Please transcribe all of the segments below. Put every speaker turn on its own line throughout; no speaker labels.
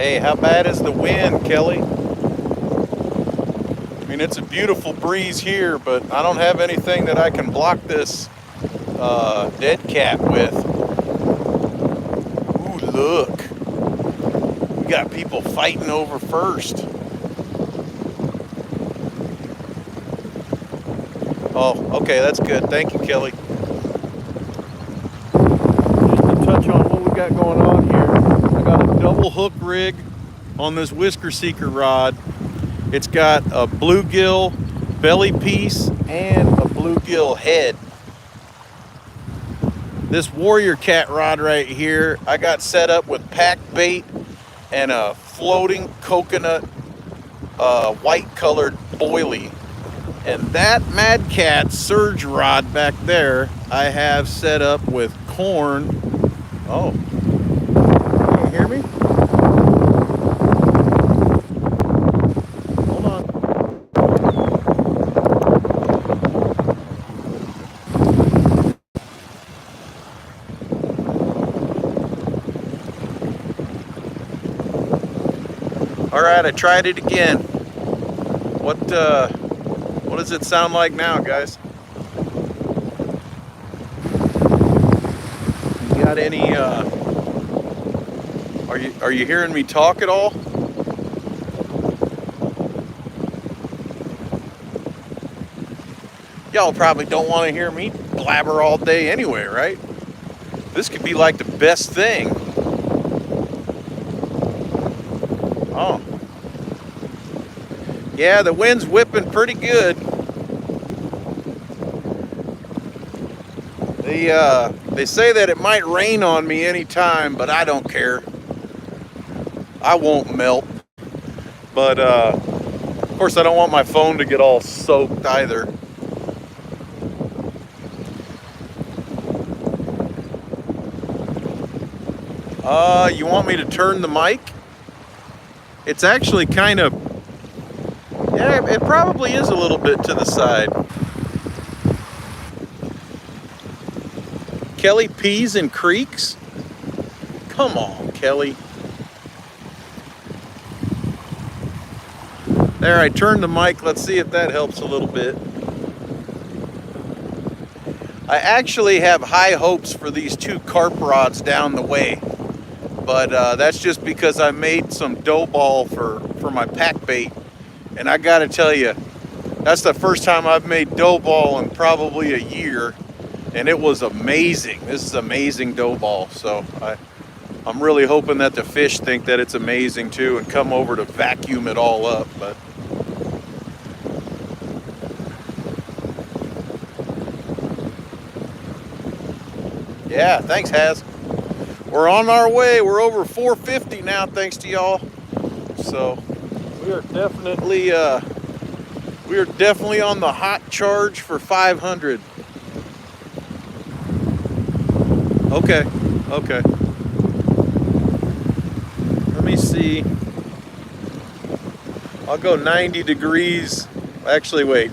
Hey, how bad is the wind, Kelly? I mean, it's a beautiful breeze here, but I don't have anything that I can block this dead cat with. Ooh, look. We got people fighting over first. Oh, okay, that's good. Thank you, Kelly. Just to touch on what we got going on here, I got a double hook rig on this whisker seeker rod. It's got a bluegill belly piece and a bluegill head. This warrior cat rod right here, I got set up with pack bait and a floating coconut white colored boilie. And that Mad Cat surge rod back there, I have set up with corn. Oh, can you hear me? Hold on. All right, I tried it again. What does it sound like now, guys? You got any? Are you hearing me talk at all? Y'all probably don't want to hear me blabber all day anyway, right? This could be like the best thing. Oh. Yeah, the wind's whipping pretty good. They say that it might rain on me anytime, but I don't care. I won't melt. But of course I don't want my phone to get all soaked either. You want me to turn the mic? It's actually kind of, yeah, it probably is a little bit to the side. Kelly peas and creeks? Come on, Kelly. There, I turned the mic. Let's see if that helps a little bit. I actually have high hopes for these two carp rods down the way. But that's just because I made some dough ball for my pack bait. And I gotta tell you, that's the first time I've made dough ball in probably a year. And it was amazing. This is amazing dough ball. So I'm really hoping that the fish think that it's amazing too and come over to vacuum it all up. But yeah, thanks, Haz. We're on our way. We're over 450 now, thanks to y'all. So we are definitely on the hot charge for 500. Okay. Let me see. I'll go 90 degrees. Actually, wait.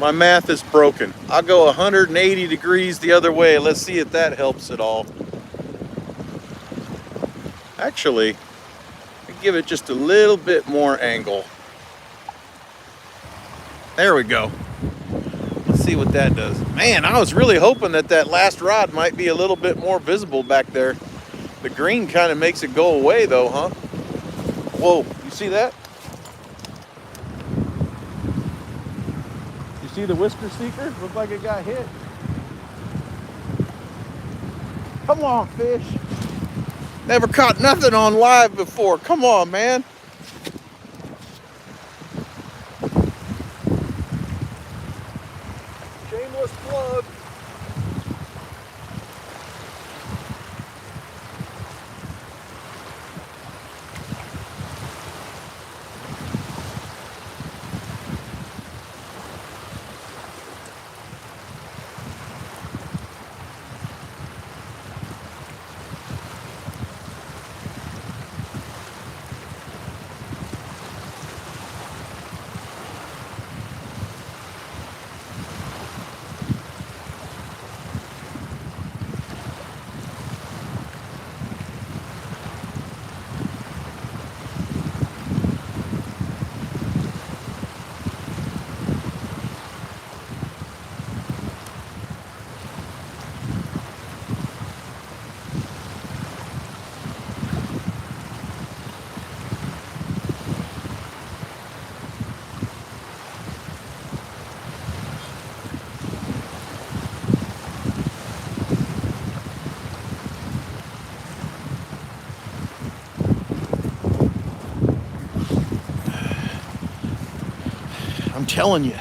My math is broken. I'll go 180 degrees the other way. Let's see if that helps at all. Actually, I give it just a little bit more angle. There we go. Let's see what that does. Man, I was really hoping that last rod might be a little bit more visible back there. The green kind of makes it go away though, huh? Whoa, you see that? You see the whisker seeker? Looked like it got hit. Come on, fish. Never caught nothing on live before. Come on, man. Shameless plug. I'm telling you,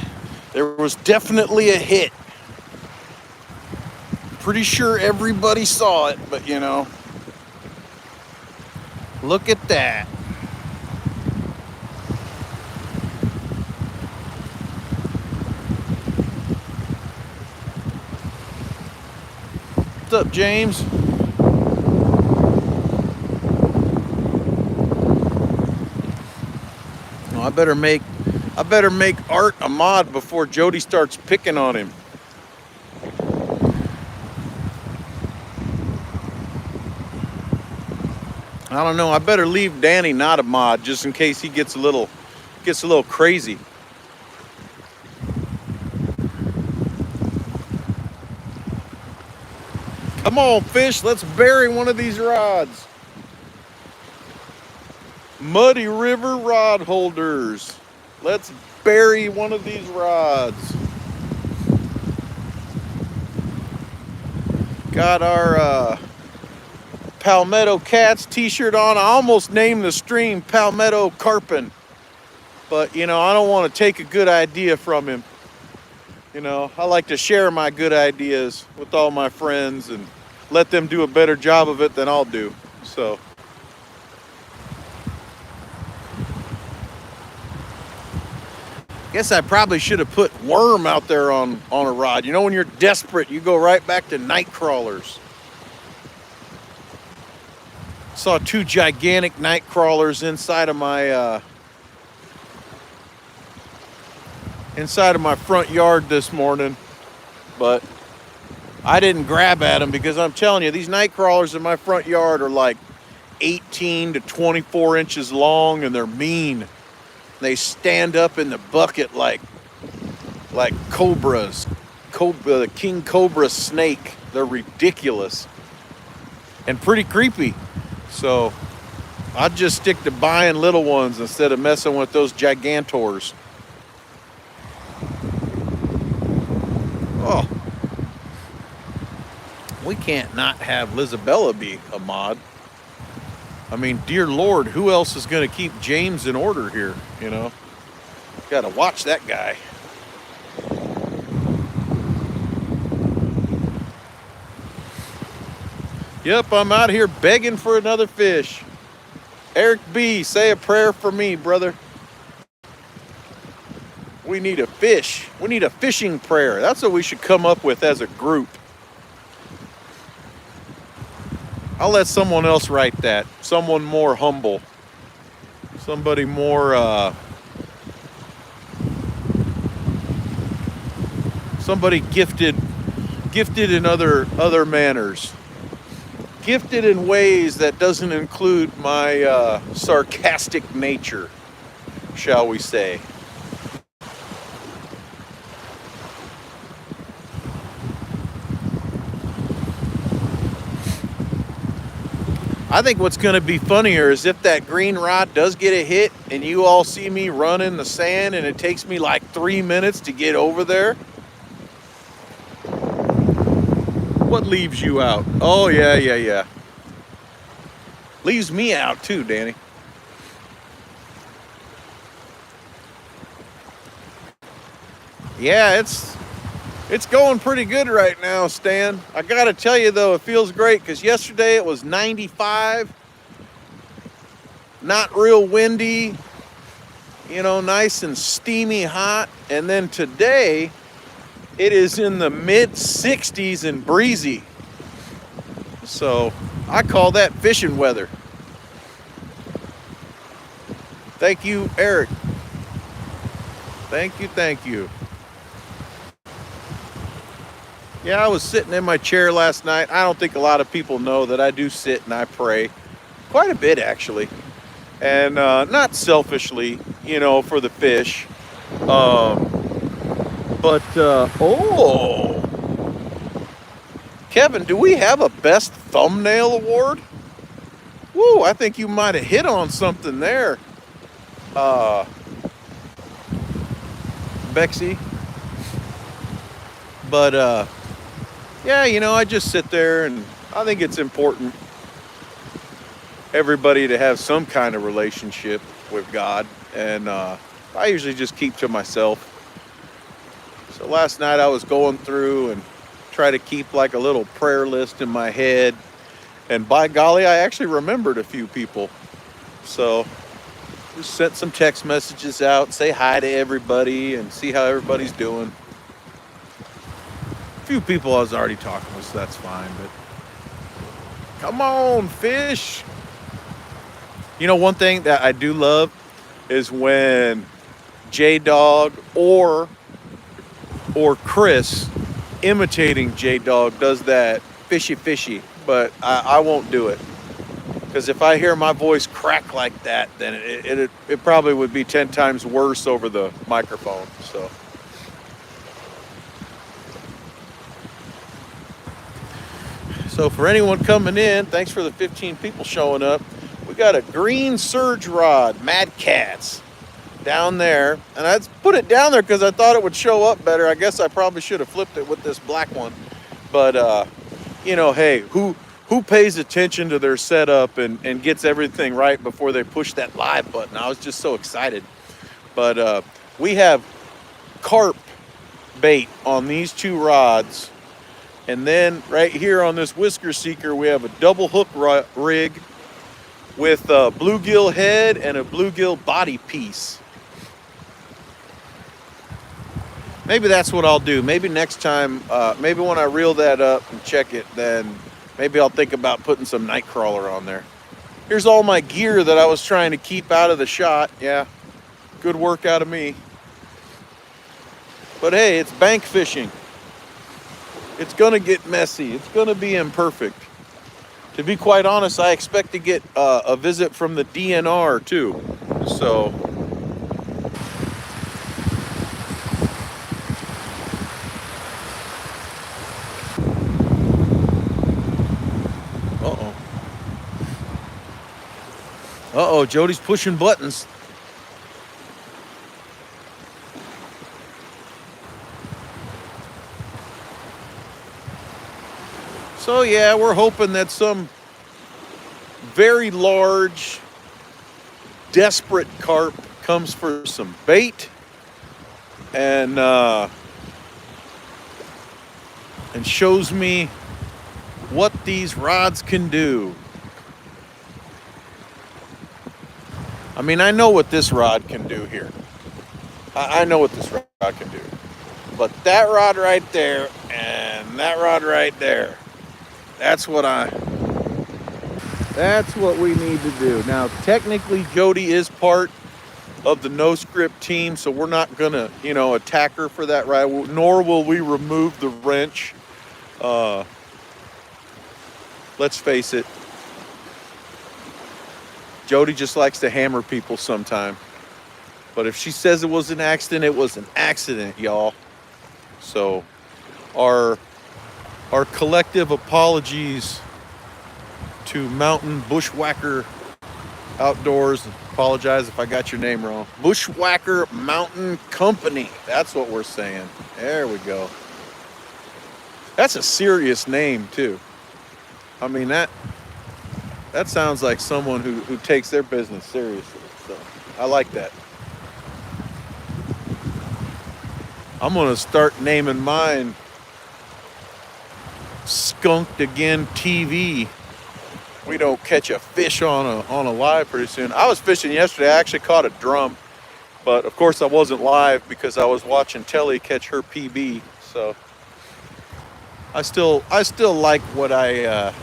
there was definitely a hit. Pretty sure everybody saw it, but you know, look at that. What's up, James? Oh, I better make Art a mod before Jody starts picking on him. I don't know. I better leave Danny not a mod just in case he gets a little crazy. Come on, fish. Let's bury one of these rods. Muddy River rod holders. Let's bury one of these rods. Got our Palmetto Cats t-shirt on. I almost named the stream Palmetto Carpin, but you know, I don't want to take a good idea from him. You know, I like to share my good ideas with all my friends and let them do a better job of it than I'll do. So guess I probably should have put worm out there on a rod. You know, when you're desperate, you go right back to night crawlers. Saw two gigantic night crawlers inside of my front yard this morning, but I didn't grab at them because I'm telling you, these night crawlers in my front yard are like 18 to 24 inches long, and they're mean. They stand up in the bucket like cobras, the king cobra snake. They're ridiculous and pretty creepy. So I'd just stick to buying little ones instead of messing with those gigantors. Oh, we can't not have Lizabella be a mod. I mean, dear Lord, who else is going to keep James in order here, you know? Got to watch that guy. Yep, I'm out here begging for another fish. Eric B., say a prayer for me, brother. We need a fish. We need a fishing prayer. That's what we should come up with as a group. I'll let someone else write that. Someone more humble. Somebody more, somebody gifted in other manners. Gifted in ways that doesn't include my sarcastic nature, shall we say. I think what's going to be funnier is if that green rod does get a hit and you all see me run in the sand and it takes me like 3 minutes to get over there. What leaves you out? Oh, yeah. Leaves me out too, Danny. Yeah, it's going pretty good right now, Stan. I gotta tell you though, it feels great because yesterday it was 95, not real windy, you know, nice and steamy hot. And then today it is in the mid 60s and breezy. So I call that fishing weather. Thank you, Eric. Thank you. Yeah, I was sitting in my chair last night. I don't think a lot of people know that I do sit and I pray quite a bit, actually. And not selfishly, you know, for the fish. Oh, Kevin, do we have a best thumbnail award? Woo, I think you might have hit on something there, Bexy. But yeah, you know, I just sit there and I think it's important everybody to have some kind of relationship with God. And I usually just keep to myself. So last night I was going through and try to keep like a little prayer list in my head. And by golly, I actually remembered a few people. So just sent some text messages out, say hi to everybody and see how everybody's doing. A few people I was already talking with, so that's fine. But come on, fish. You know, one thing that I do love is when J-Dog or Chris imitating J-Dog does that fishy fishy, but I won't do it. Because if I hear my voice crack like that, then it probably would be 10 times worse over the microphone. So for anyone coming in, thanks for the 15 people showing up. We got a green surge rod, Mad Cats, down there. And I put it down there because I thought it would show up better. I guess I probably should have flipped it with this black one. But, you know, hey, who pays attention to their setup and gets everything right before they push that live button? I was just so excited. But we have carp bait on these two rods. And then right here on this whisker seeker, we have a double hook rig with a bluegill head and a bluegill body piece. Maybe that's what I'll do. Maybe next time, maybe when I reel that up and check it, then maybe I'll think about putting some Nightcrawler on there. Here's all my gear that I was trying to keep out of the shot. Yeah, good work out of me. But hey, it's bank fishing. It's gonna get messy. It's gonna be imperfect. To be quite honest, I expect to get a visit from the DNR too. So, uh-oh, Jody's pushing buttons. So yeah, we're hoping that some very large, desperate carp comes for some bait and shows me what these rods can do. I mean, I know what this rod can do here. I know what this rod can do. But that rod right there and that rod right there, that's what we need to do. Now, technically, Jody is part of the no script team, so we're not gonna, attack her for that ride, nor will we remove the wrench. Let's face it, Jody just likes to hammer people sometime. But if she says it was an accident, it was an accident, y'all. So our collective apologies to Mountain Bushwhacker Outdoors. Apologize if I got your name wrong. Bushwhacker Mountain Company. That's what we're saying. There we go. That's a serious name too. I mean, that sounds like someone who takes their business seriously. So I like that. I'm gonna start naming mine Skunked Again TV. We don't catch a fish on a live pretty soon. I was fishing yesterday. I actually caught a drum, but of course I wasn't live because I was watching Telly catch her PB. So I still like what I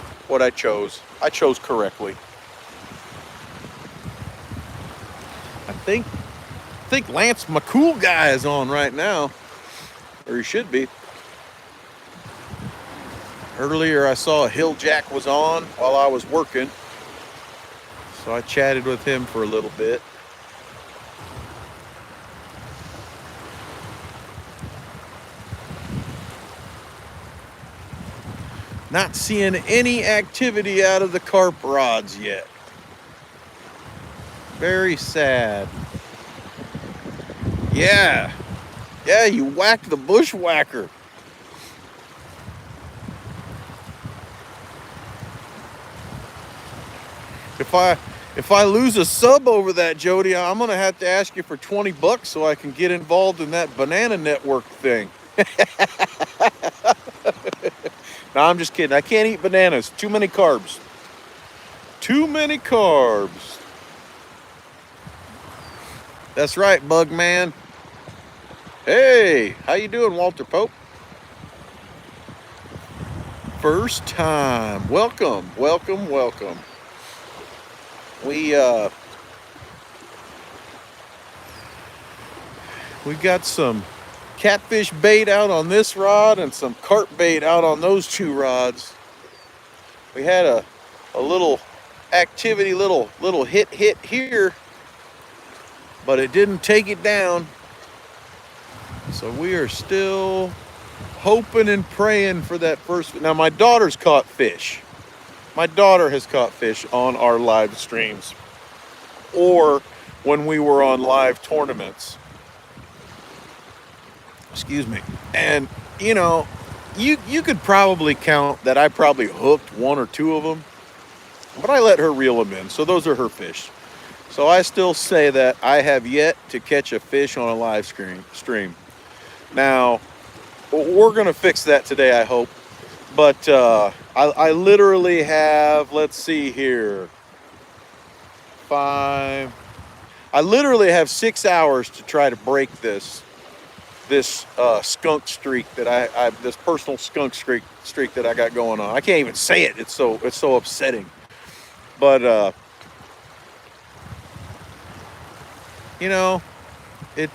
chose. I chose correctly. I think Lance, my cool guy, is on right now, or he should be. Earlier I saw Hilljack was on while I was working, so I chatted with him for a little bit. Not seeing any activity out of the carp rods yet. Very sad. Yeah, you whacked the bushwhacker. If I lose a sub over that, Jody, I'm gonna have to ask you for 20 bucks so I can get involved in that banana network thing. No, I'm just kidding. I can't eat bananas. Too many carbs. Too many carbs. That's right, Bug Man. Hey, how you doing, Walter Pope? First time. Welcome, welcome, welcome. We got some catfish bait out on this rod and some carp bait out on those two rods. We had a little activity, little hit here, but it didn't take it down. So we are still hoping and praying for that first. Now my daughter's caught fish. My daughter has caught fish on our live streams or when we were on live tournaments. Excuse me. And you know, you could probably count that I probably hooked one or two of them, but I let her reel them in. So those are her fish. So I still say that I have yet to catch a fish on a live stream. Now, we're going to fix that today, I hope. But I literally have, let's see here, I literally have 6 hours to try to break this skunk streak that I this personal skunk streak that I got going on. I can't even say it. It's so upsetting. But you know, it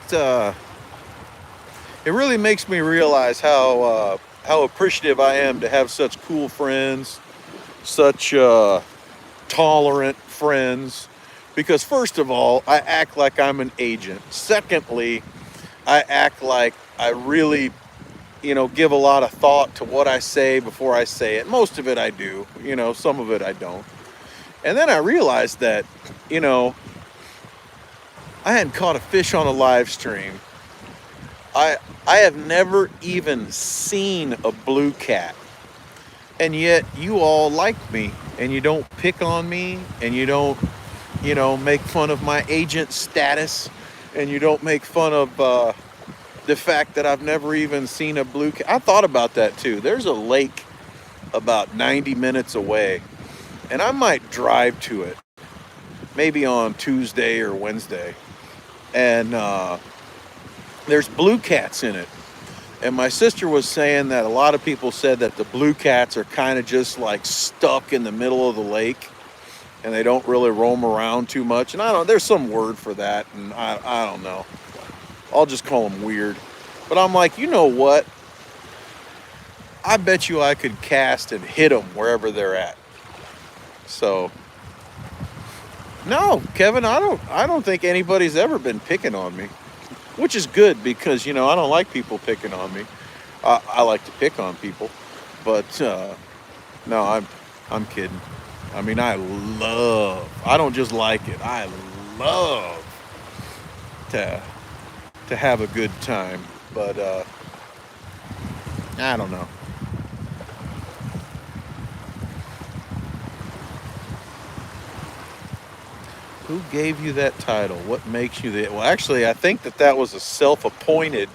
really makes me realize how appreciative I am to have such cool friends, such tolerant friends. Because first of all, I act like I'm an agent. Secondly, I act like I really, give a lot of thought to what I say before I say it. Most of it I do, some of it I don't. And then I realized that, I hadn't caught a fish on a live stream. I have never even seen a blue cat. And yet you all like me and you don't pick on me and you don't, make fun of my agent status and you don't make fun of the fact that I've never even seen a blue cat. I thought about that too. There's a lake about 90 minutes away and I might drive to it maybe on Tuesday or Wednesday. And there's blue cats in it. And my sister was saying that a lot of people said that the blue cats are kind of just like stuck in the middle of the lake and they don't really roam around too much. And there's some word for that. And I don't know. I'll just call them weird. But I'm like, you know what? I bet you I could cast and hit them wherever they're at. So, no, Kevin, I don't think anybody's ever been picking on me. Which is good because, I don't like people picking on me. I like to pick on people. But, no, I'm kidding. I mean, I don't just like it. I love to have a good time. But, I don't know. Who gave you that title? What makes you that? Well, actually, I think that was a self-appointed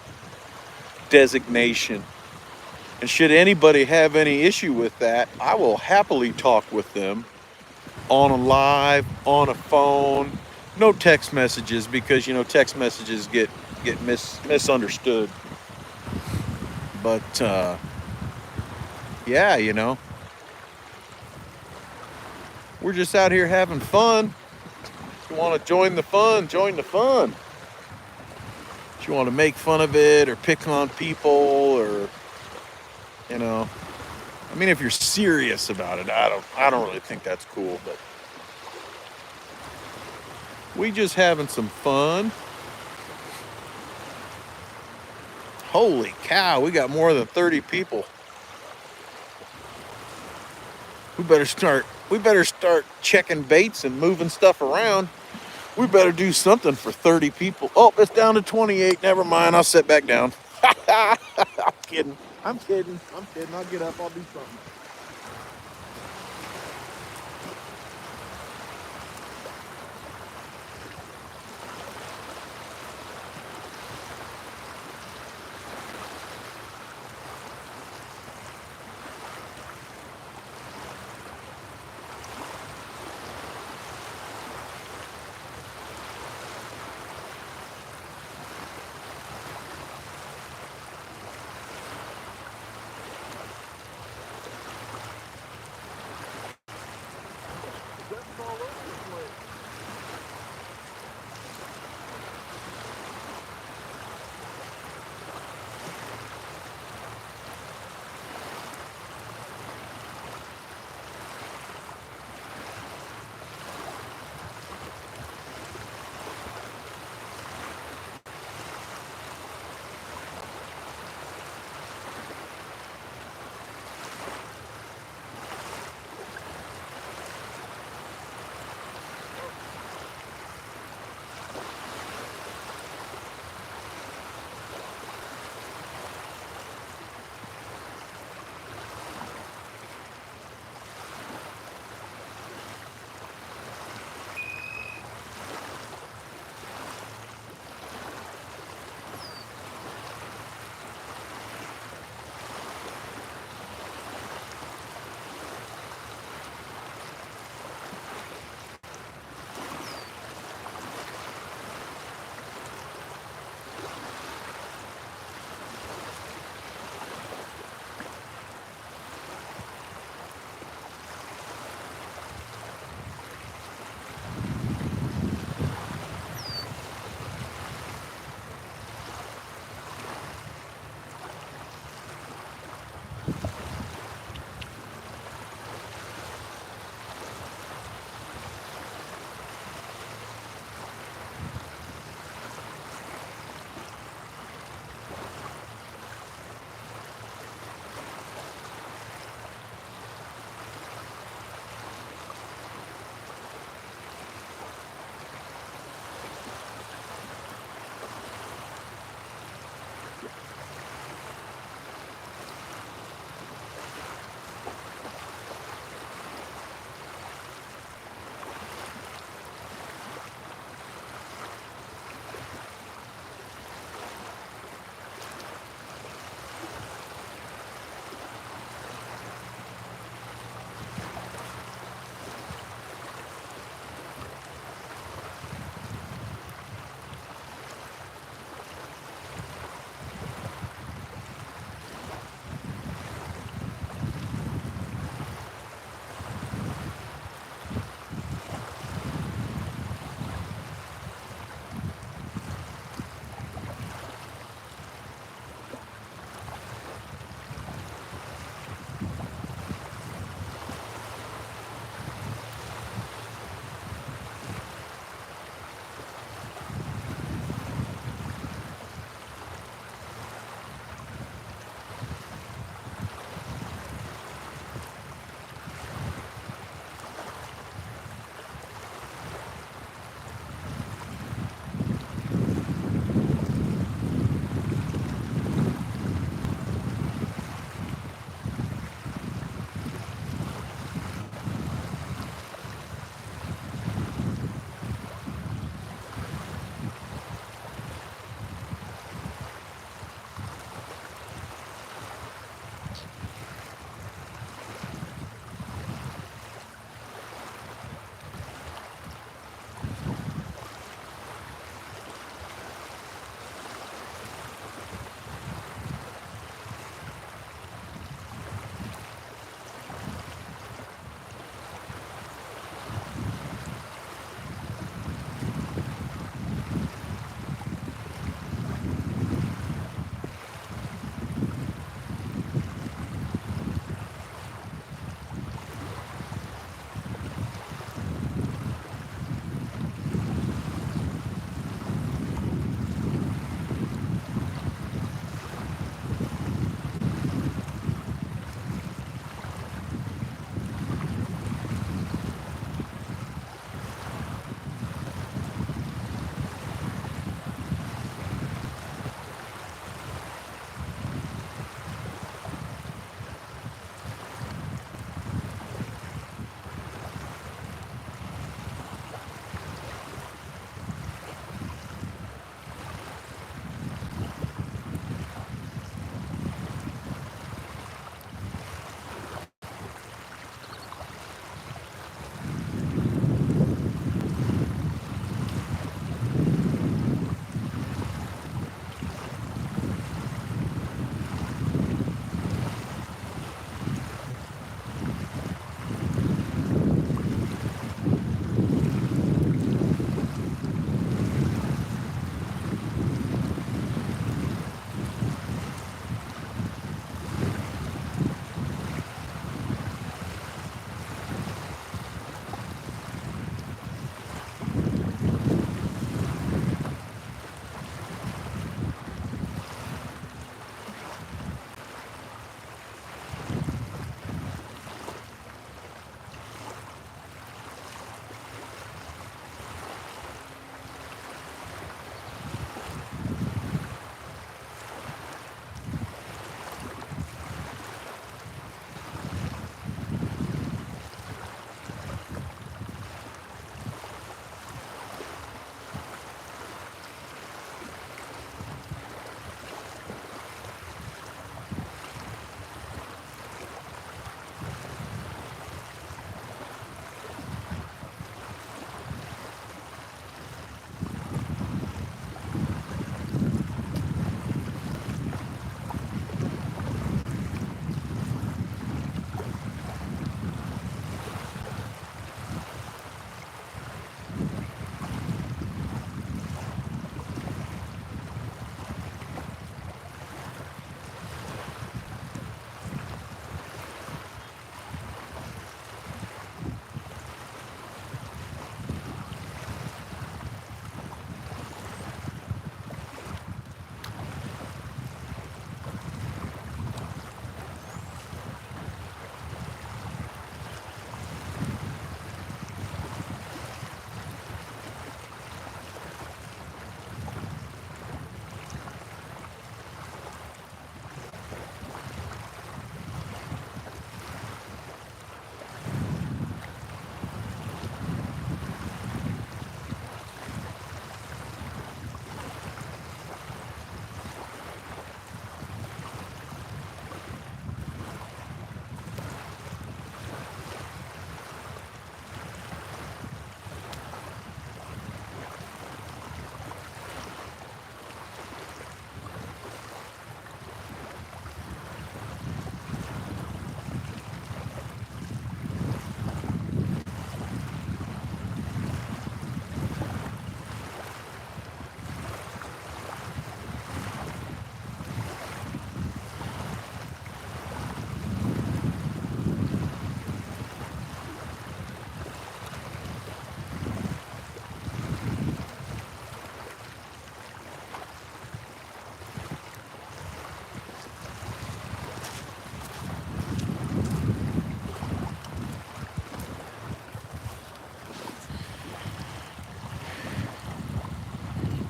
designation. And should anybody have any issue with that, I will happily talk with them on a live, on a phone. No text messages because, text messages get misunderstood. But, yeah, we're just out here having fun. If you want to join the fun, join the fun. If you want to make fun of it or pick on people or, I mean, if you're serious about it, I don't really think that's cool, but we just having some fun. Holy cow, we got more than 30 people. We better start checking baits and moving stuff around. We better do something for 30 people. Oh, it's down to 28. Never mind. I'll sit back down. I'm kidding. I'll get up. I'll do something.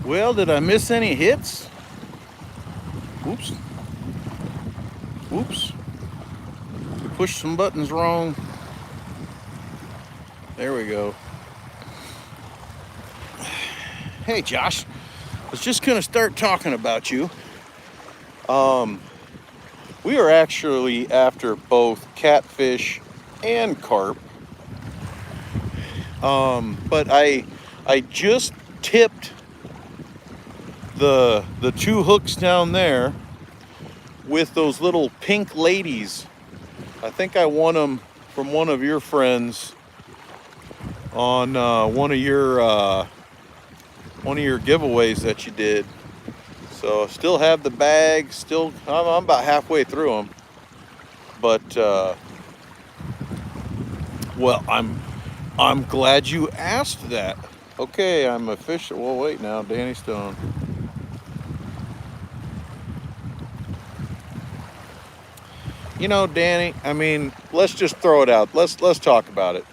Well, did I miss any hits? Oops. Oops. We pushed some buttons wrong. There we go. Hey, Josh. I was just going to start talking about you. We are actually after both catfish and carp. But I just tipped the two hooks down there with those little pink ladies. I think I won them from one of your friends on one of your giveaways that you did. So still have the bag. Still, I'm about halfway through them. But well, I'm glad you asked that. Okay, I'm official. Well, wait now, Danny Stone. You know, Danny, I mean, let's just throw it out. Let's talk about it.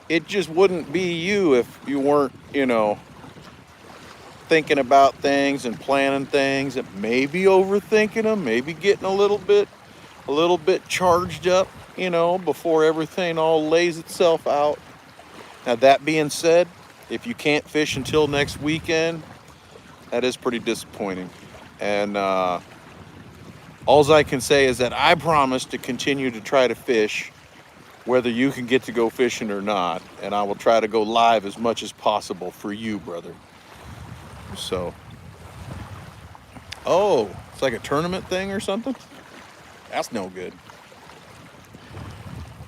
It just wouldn't be you if you weren't, thinking about things and planning things and maybe overthinking them, maybe getting a little bit charged up, before everything all lays itself out. Now, that being said, if you can't fish until next weekend, that is pretty disappointing. And all I can say is that I promise to continue to try to fish, whether you can get to go fishing or not. And I will try to go live as much as possible for you, brother. So, oh, it's like a tournament thing or something? That's no good.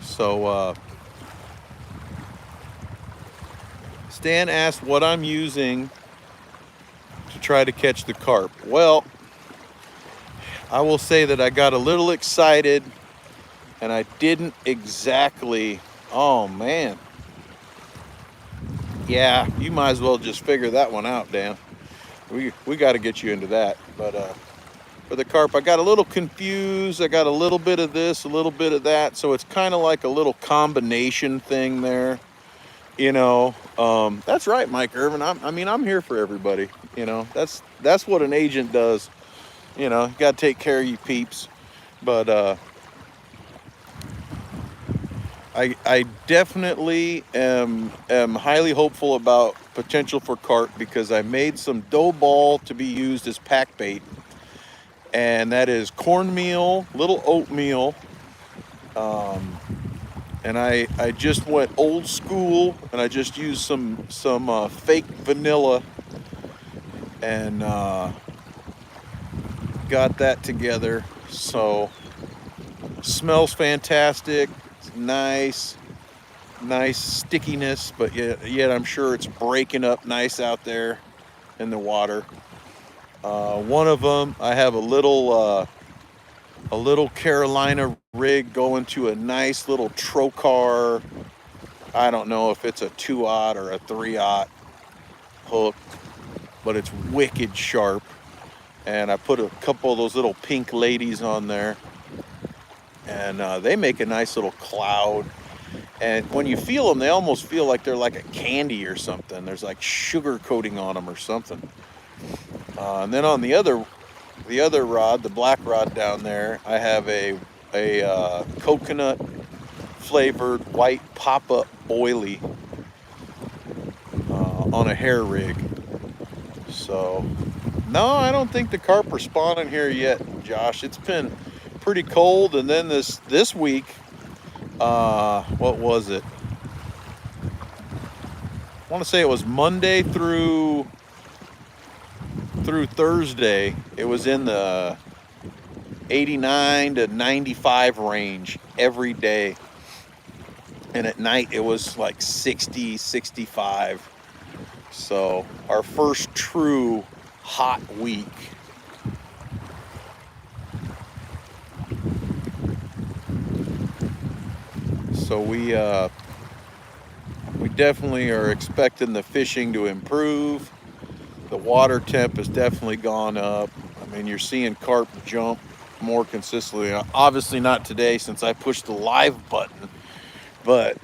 So, Stan asked what I'm using to try to catch the carp. Well, I will say that I got a little excited and I didn't exactly, oh man. Yeah, you might as well just figure that one out, Dan. We got to get you into that. But for the carp, I got a little confused. I got a little bit of this, a little bit of that. So it's kind of like a little combination thing there. That's right, Mike Irvin. I'm here for everybody. That's what an agent does. You got to take care of you peeps. But I definitely am highly hopeful about potential for carp because I made some dough ball to be used as pack bait, and that is cornmeal, little oatmeal, and I just went old school and I just used some fake vanilla and got that together. So smells fantastic. It's nice stickiness, but yet I'm sure it's breaking up nice out there in the water. One of them, I have a little Carolina rig going to a nice little trocar. I don't know if it's a 2/0 or a 3/0 hook, but it's wicked sharp. And I put a couple of those little pink ladies on there, and they make a nice little cloud. And when you feel them, they almost feel like they're like a candy or something. There's like sugar coating on them or something. And then on the other rod, the black rod down there, I have a coconut flavored white pop-up boilie on a hair rig. So no, I don't think the carp are spawning here yet, Josh. It's been pretty cold, and then this week, what was it? I want to say it was Monday through Thursday. It was in the 89 to 95 range every day, and at night it was like 60, 65. So our first true hot week. So we definitely are expecting the fishing to improve. The water temp has definitely gone up. I mean, you're seeing carp jump more consistently. Obviously not today since I pushed the live button, but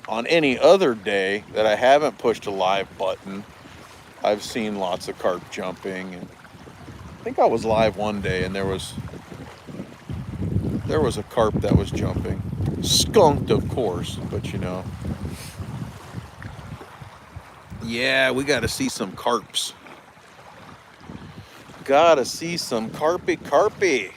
on any other day that I haven't pushed a live button, I've seen lots of carp jumping, and I think I was live one day and there was a carp that was jumping. Skunked, of course, but you know. Yeah, we got to see some carps. Gotta see some carpy.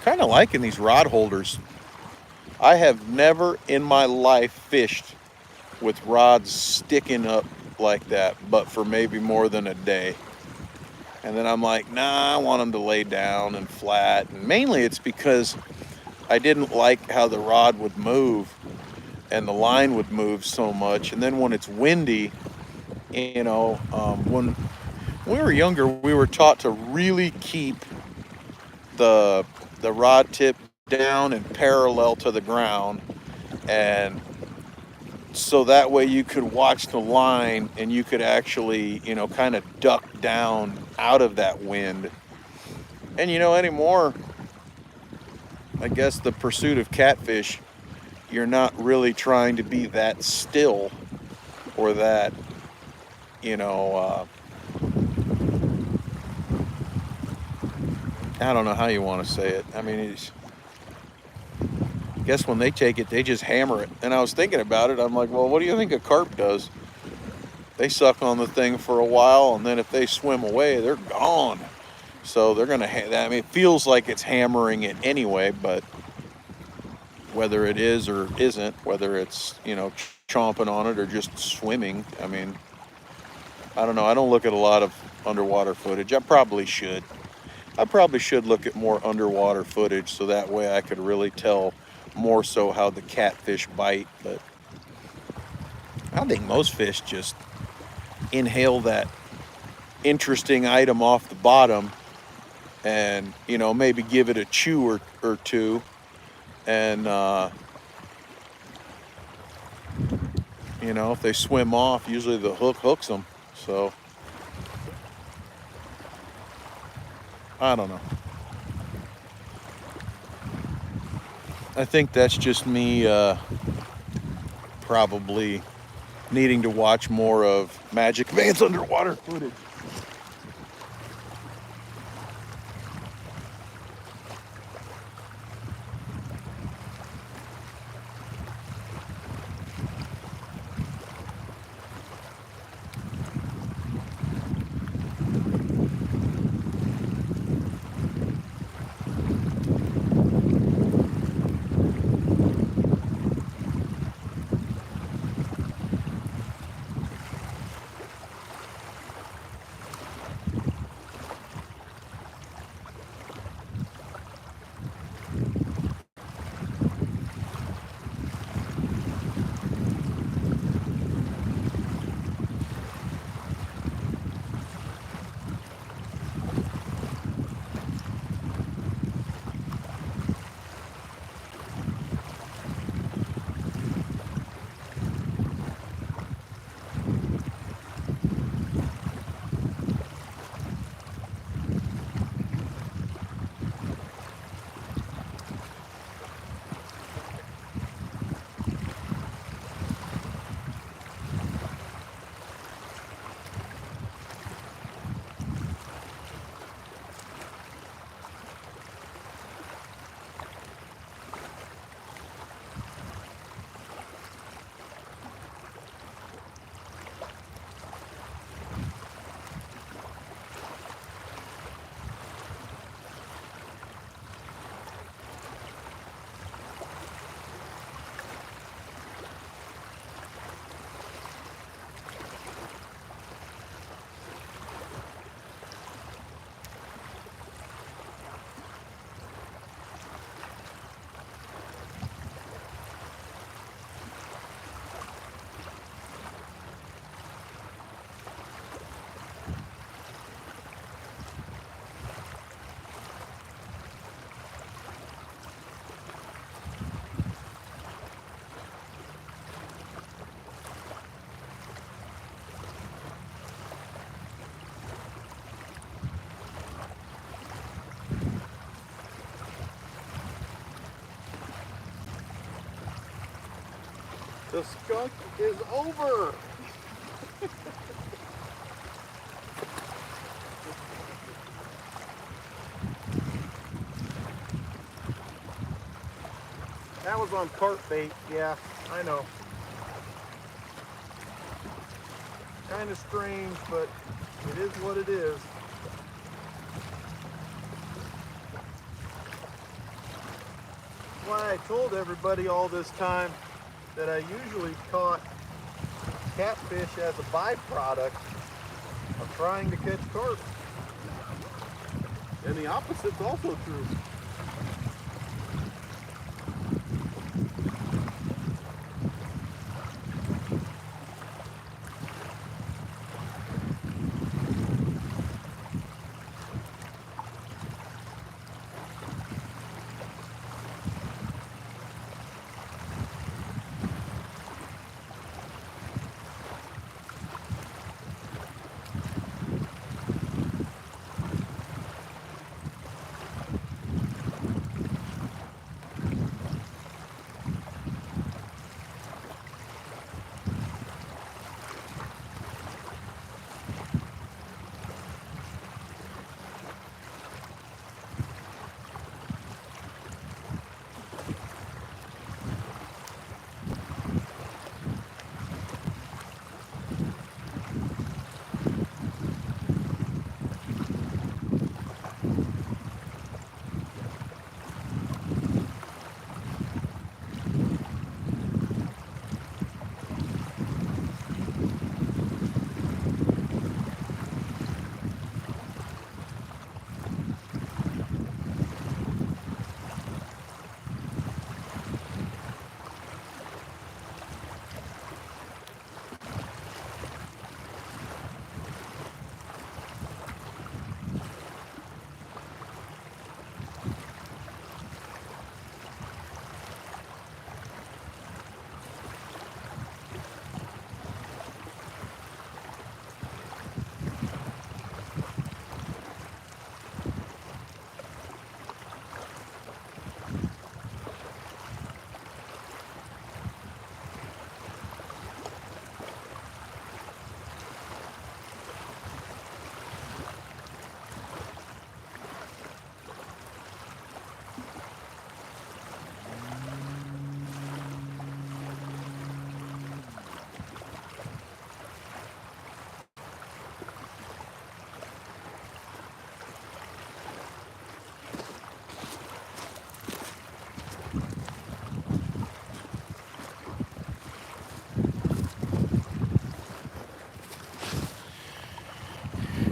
Kind of liking these rod holders. I have never in my life fished with rods sticking up like that, but for maybe more than a day. And then I'm like, nah, I want them to lay down and flat. And mainly it's because I didn't like how the rod would move and the line would move so much. And then when it's windy, you know, when we were younger, we were taught to really keep the rod tip down and parallel to the ground, and so that way you could watch the line and you could actually, you know, kind of duck down out of that wind. And you know, anymore, I guess the pursuit of catfish, you're not really trying to be that still or that, you know, I don't know how you want to say it. I mean, I guess when they take it, they just hammer it. And I was thinking about it. I'm like, well, what do you think a carp does? They suck on the thing for a while, and then if they swim away, they're gone. So they're gonna. I mean, it feels like it's hammering it anyway, but whether it is or isn't, whether it's, you know, chomping on it or just swimming, I mean, I don't know. I don't look at a lot of underwater footage. I probably should. I probably should look at more underwater footage so that way I could really tell more so how the catfish bite. But I think most fish just inhale that interesting item off the bottom and, you know, maybe give it a chew or two, and you know, if they swim off, usually the hook hooks them. So I don't know. I think that's just me probably needing to watch more of Magic Man's underwater footage. The skunk is over. That was on carp bait, yeah, I know. Kind of strange, but it is what it is. That's why I told everybody all this time that I usually caught catfish as a byproduct of trying to catch carp. And the opposite's also true.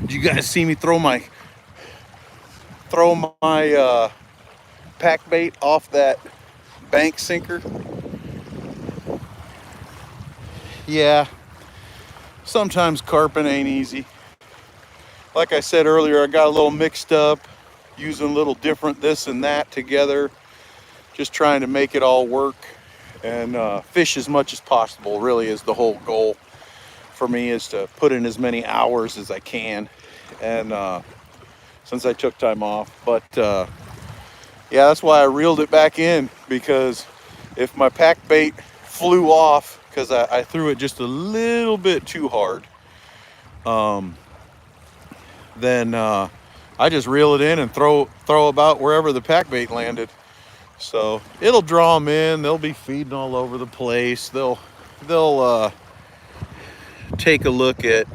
Did you guys see me throw my pack bait off that bank sinker? Yeah, sometimes carping ain't easy. Like I said earlier, I got a little mixed up, using a little different this and that together, just trying to make it all work and fish as much as possible. Really is the whole goal for me, is to put in as many hours as I can. And since I took time off, but yeah, that's why I reeled it back in, because if my pack bait flew off because I threw it just a little bit too hard, then I just reel it in and throw about wherever the pack bait landed. So it'll draw them in. They'll be feeding all over the place. They'll take a look at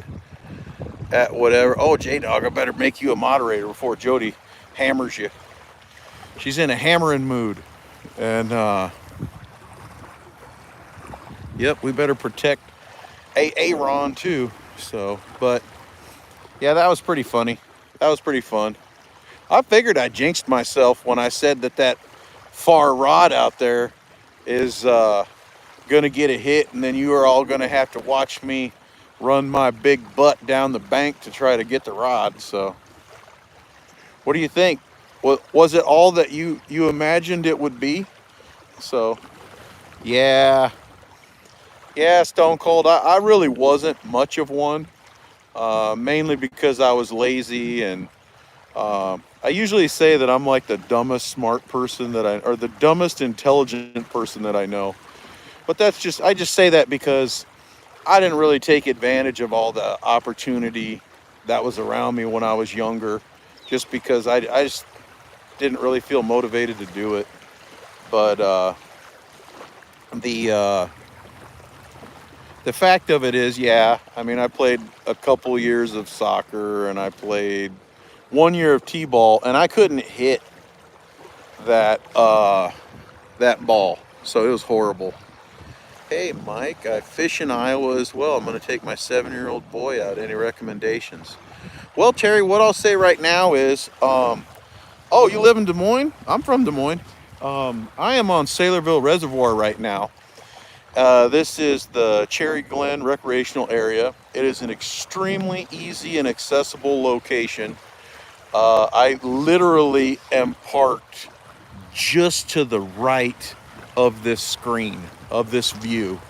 whatever. Oh, J-Dog, I better make you a moderator before Jody hammers you. She's in a hammering mood. And yep, we better protect Aaron too. So, but yeah, that was pretty funny. That was pretty fun. I figured I jinxed myself when I said that far rod out there is gonna get a hit, and then you are all gonna have to watch me run my big butt down the bank to try to get the rod. So what do you think? Was it all that you imagined it would be? So yeah, Stone Cold, I really wasn't much of one, mainly because I was lazy. And I usually say that I'm like the dumbest smart person or the dumbest intelligent person that I know, But that's just, I just say that because I didn't really take advantage of all the opportunity that was around me when I was younger, just because I just didn't really feel motivated to do it. But the uh, the fact of it is, yeah, I mean, I played a couple years of soccer and I played 1 year of t-ball, and I couldn't hit that that ball, so it was horrible. Hey, Mike, I fish in Iowa as well. I'm going to take my 7-year-old boy out. Any recommendations? Well, Terry, what I'll say right now is, oh, you live in Des Moines? I'm from Des Moines. I am on Saylorville Reservoir right now. This is the Cherry Glen recreational area. It is an extremely easy and accessible location. I literally am parked just to the right of this screen, of this view.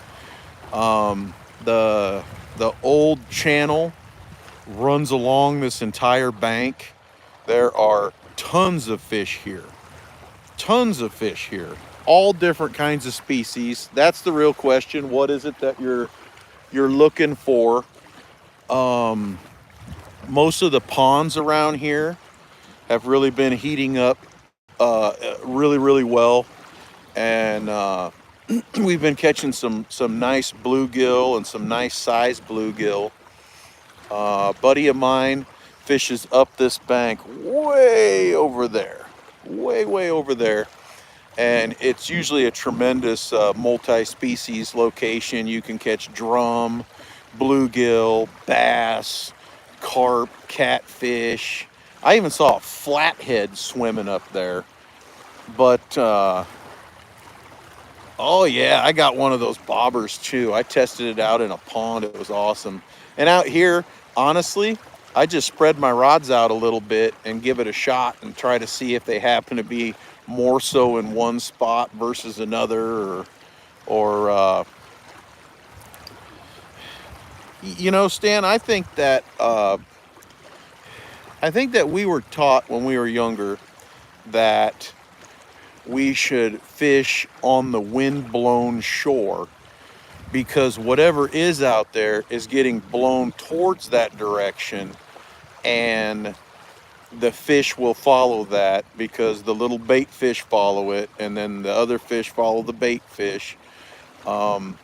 Um, the old channel runs along this entire bank. There are tons of fish here. Tons of fish here. All different kinds of species. That's the real question. What is it that you're looking for? Um, Most of the ponds around here have really been heating up really well, and we've been catching some nice bluegill and some nice sized bluegill. A buddy of mine fishes up this bank way over there, way over there, and it's usually a tremendous multi-species location. You can catch drum, bluegill, bass, carp, catfish. I even saw a flathead swimming up there. But oh yeah, I got one of those bobbers too. I tested it out in a pond. It was awesome. And out here, honestly, I just spread my rods out a little bit and give it a shot and try to see if they happen to be more so in one spot versus another, or you know, Stan, I think that we were taught when we were younger that we should fish on the wind-blown shore, because whatever is out there is getting blown towards that direction, and the fish will follow that because the little bait fish follow it, and then the other fish follow the bait fish. Um,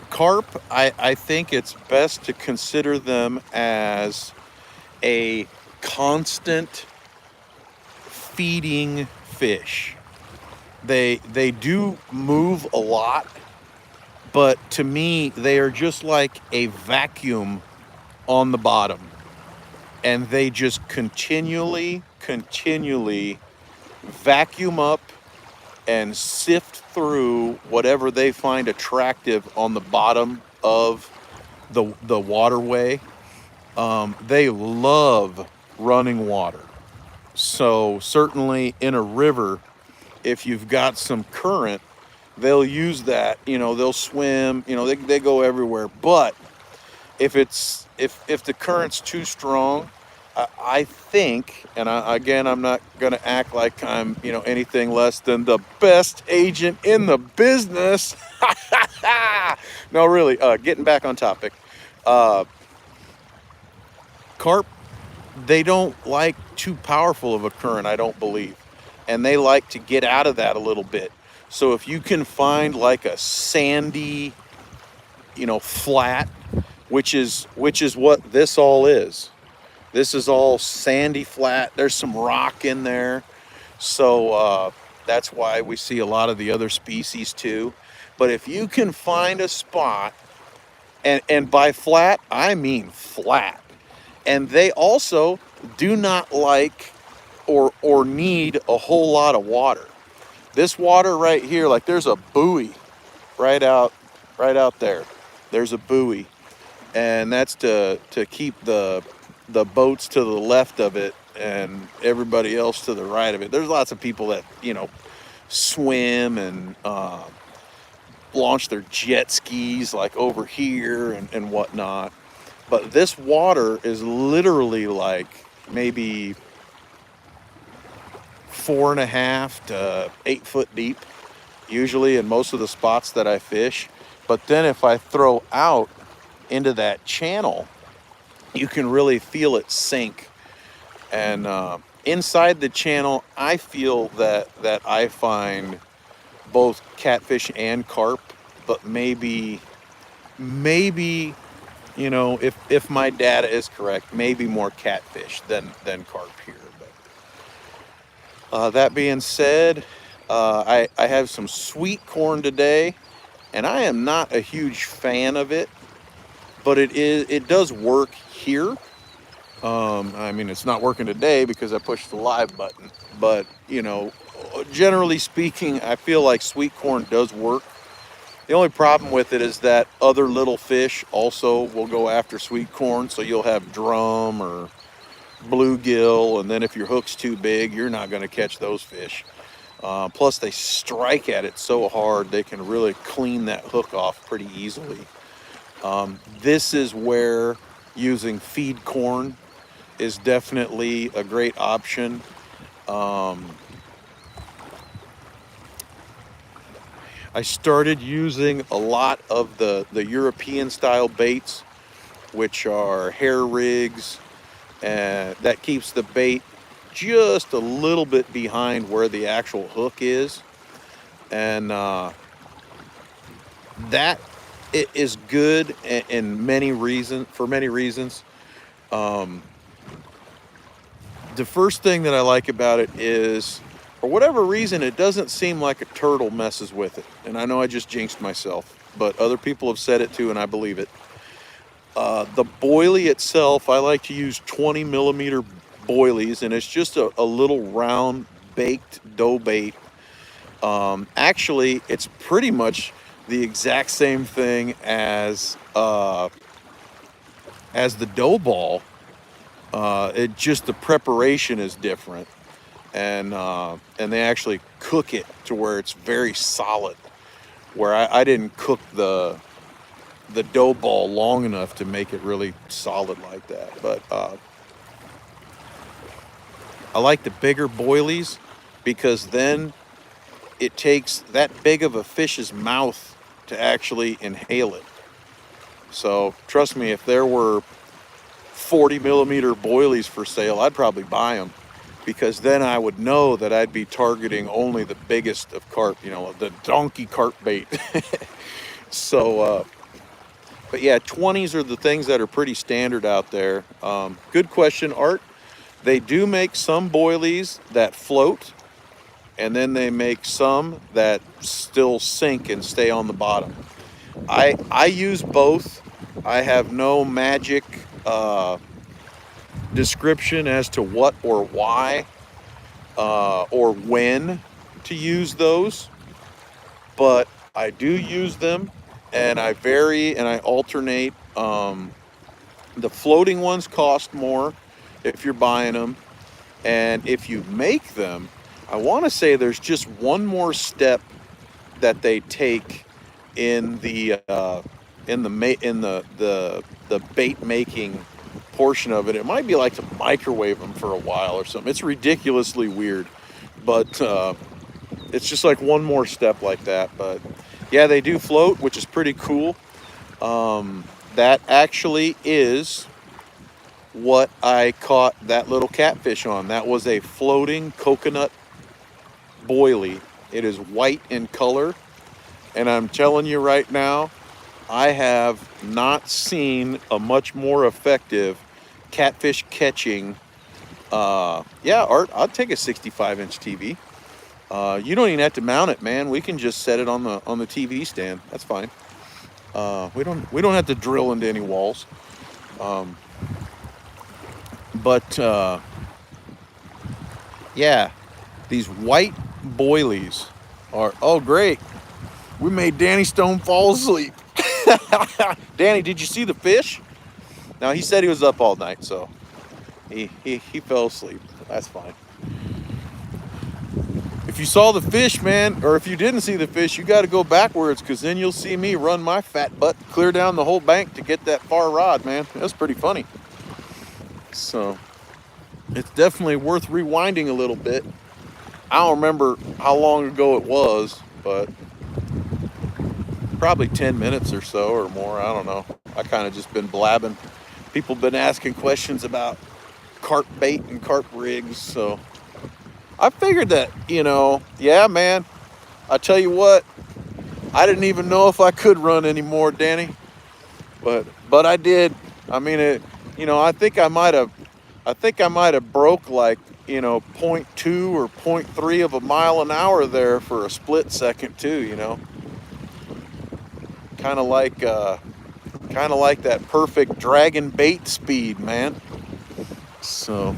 Carp, I think it's best to consider them as a constant feeding fish. They do move a lot, but to me they are just like a vacuum on the bottom, and they just continually vacuum up and sift through whatever they find attractive on the bottom of the waterway. They love running water. So certainly in a river, if you've got some current, they'll use that. You know, they'll swim. You know, they go everywhere. But if the current's too strong, I think, and again, I'm not going to act like I'm, you know, anything less than the best agent in the business. No, really. Getting back on topic. Carp, they don't like too powerful of a current, I don't believe, and they like to get out of that a little bit. So if you can find like a sandy, you know, flat, which is what this all is. This is all sandy flat. There's some rock in there, so that's why we see a lot of the other species too. But if you can find a spot, and by flat I mean flat, and they also do not like or need a whole lot of water. This water right here, like there's a buoy right out there. There's a buoy, and that's to keep the boats to the left of it and everybody else to the right of it. There's lots of people that, you know, swim and launch their jet skis like over here and whatnot. But this water is literally like maybe 4.5 to 8 foot deep. usually in most of the spots that I fish. But then if I throw out into that channel, you can really feel it sink. And inside the channel, I feel that I find both catfish and carp, but maybe if my data is correct, maybe more catfish than carp here. But that being said, I have some sweet corn today, and I am not a huge fan of it, but it does work here. I mean, it's not working today because I pushed the live button, but generally speaking, I feel like sweet corn does work. The only problem with it is that other little fish also will go after sweet corn, so you'll have drum or bluegill, and then if your hook's too big, you're not going to catch those fish. Plus, they strike at it so hard, they can really clean that hook off pretty easily. This is where using feed corn is definitely a great option. I started using a lot of the European style baits, which are hair rigs, and that keeps the bait just a little bit behind where the actual hook is. And that it is good in for many reasons. The first thing that I like about it is, for whatever reason, it doesn't seem like a turtle messes with it. And I know I just jinxed myself, but other people have said it too, and I believe it. The boilie itself, I like to use 20 millimeter boilies, and it's just a little round baked dough bait. Actually, it's pretty much the exact same thing as the dough ball. It just, the preparation is different, and they actually cook it to where it's very solid. Where I didn't cook the dough ball long enough to make it really solid like that. But I like the bigger boilies because then it takes that big of a fish's mouth to actually inhale it. So trust me, if there were 40 millimeter boilies for sale, I'd probably buy them, because then I would know that I'd be targeting only the biggest of carp, the donkey carp bait. So, but yeah, 20s are the things that are pretty standard out there. Good question, Art. They do make some boilies that float, and then they make some that still sink and stay on the bottom. I use both. I have no magic description as to what or why or when to use those, but I do use them, and I vary and I alternate. The floating ones cost more if you're buying them, and if you make them, I want to say there's just one more step that they take in the bait making portion of it. It might be like to microwave them for a while or something. It's ridiculously weird, but it's just like one more step like that. But yeah, they do float, which is pretty cool. That actually is what I caught that little catfish on. That was a floating coconut boilie. It is white in color, and I'm telling you right now, I have not seen a much more effective catfish catching. Yeah, Art, I'd take a 65-inch TV. You don't even have to mount it, man. We can just set it on the TV stand. That's fine. We don't have to drill into any walls. But yeah, these white boilies are, oh great. We made Danny Stone fall asleep. Danny, did you see the fish? Now, he said he was up all night, so he fell asleep. That's fine. If you saw the fish, man, or if you didn't see the fish, you got to go backwards, because then you'll see me run my fat butt clear down the whole bank to get that far rod, man. That's pretty funny. So it's definitely worth rewinding a little bit. I don't remember how long ago it was, but probably 10 minutes or so or more. I don't know. I kind of just been blabbing. People been asking questions about carp bait and carp rigs, so I figured that, yeah, man. I tell you what, I didn't even know if I could run anymore, Danny, but I did. I mean, I think I might have broke like, point 0.2 or point 0.3 of a mile an hour there for a split second too. Kind of like that perfect dragon bait speed, man. So,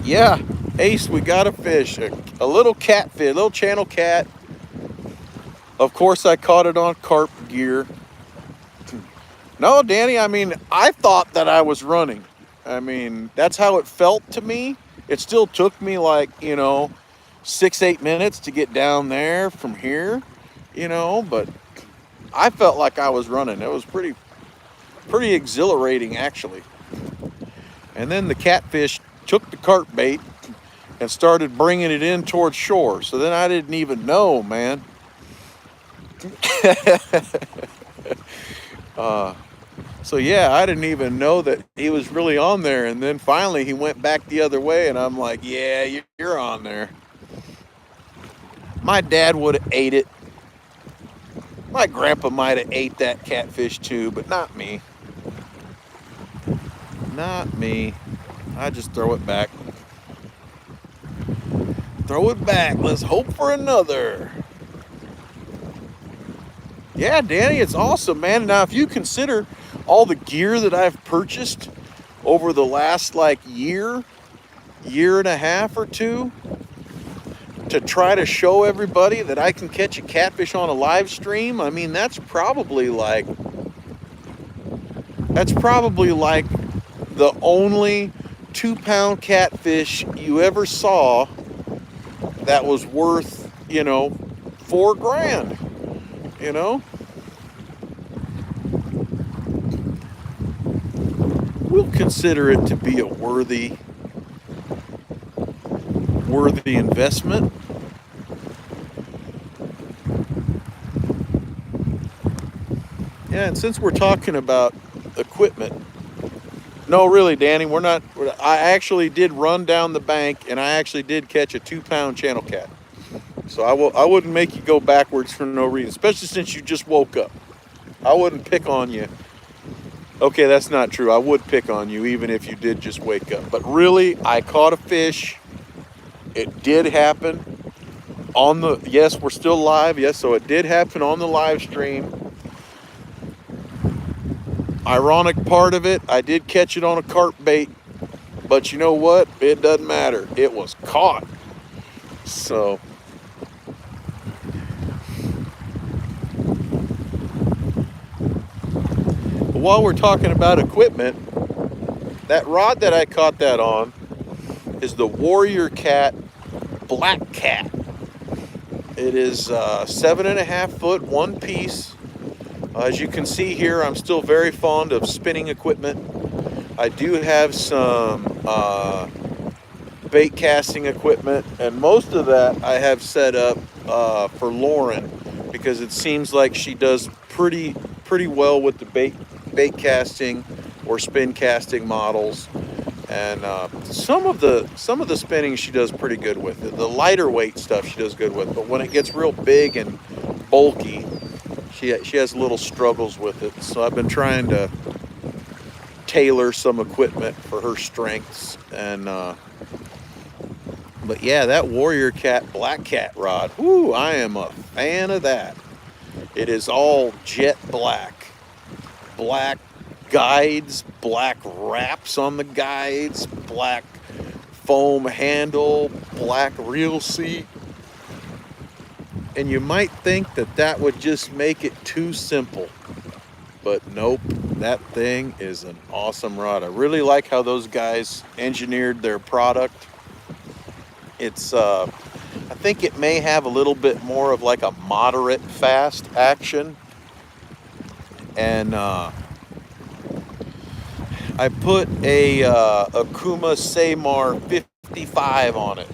yeah, Ace, we got a fish, a little catfish, a little channel cat. Of course, I caught it on carp gear. No, Danny, I mean, I thought that I was running. I mean, that's how it felt to me. It still took me like, 6-8 minutes to get down there from here, but I felt like I was running. It was pretty exhilarating, actually. And then the catfish took the carp bait and started bringing it in towards shore. So then I didn't even know, man. So yeah, I didn't even know that he was really on there. And then finally he went back the other way, and I'm like, yeah, you're on there. My dad would have ate it. My grandpa might have ate that catfish too, but not me. Not me. I just throw it back. Throw it back. Let's hope for another. Yeah, Danny, it's awesome, man. Now, if you consider all the gear that I've purchased over the last like year and a half or two to try to show everybody that I can catch a catfish on a live stream, I mean, that's probably like the only 2-pound catfish you ever saw that was worth, $4,000, We'll consider it to be a worthy investment. Yeah, and since we're talking about equipment, no, really, Danny, we're not. I actually did run down the bank, and I actually did catch a 2-pound channel cat. So I wouldn't make you go backwards for no reason, especially since you just woke up. I wouldn't pick on you. Okay, that's not true. I would pick on you even if you did just wake up. But really, I caught a fish. It did happen yes, we're still live. Yes, so it did happen on the live stream. Ironic part of it, I did catch it on a carp bait. But you know what? It doesn't matter. It was caught. So, while we're talking about equipment, that rod that I caught that on is the Warrior Cat Black Cat. It is 7.5 foot, one piece. As you can see here, I'm still very fond of spinning equipment. I do have some bait casting equipment, and most of that I have set up for Lauren because it seems like she does pretty well with the bait casting or spin casting models, and some of the spinning she does pretty good with. The lighter weight stuff she does good with, but when it gets real big and bulky, she has little struggles with it. So I've been trying to tailor some equipment for her strengths, and but yeah, that Warrior Cat Black Cat rod, whoo, I am a fan of that. It is all jet black guides, black wraps on the guides, black foam handle, black reel seat. And you might think that would just make it too simple, but nope, that thing is an awesome rod. I really like how those guys engineered their product. It's I think it may have a little bit more of like a moderate fast action, and I put a Akuma Seymar 55 on it.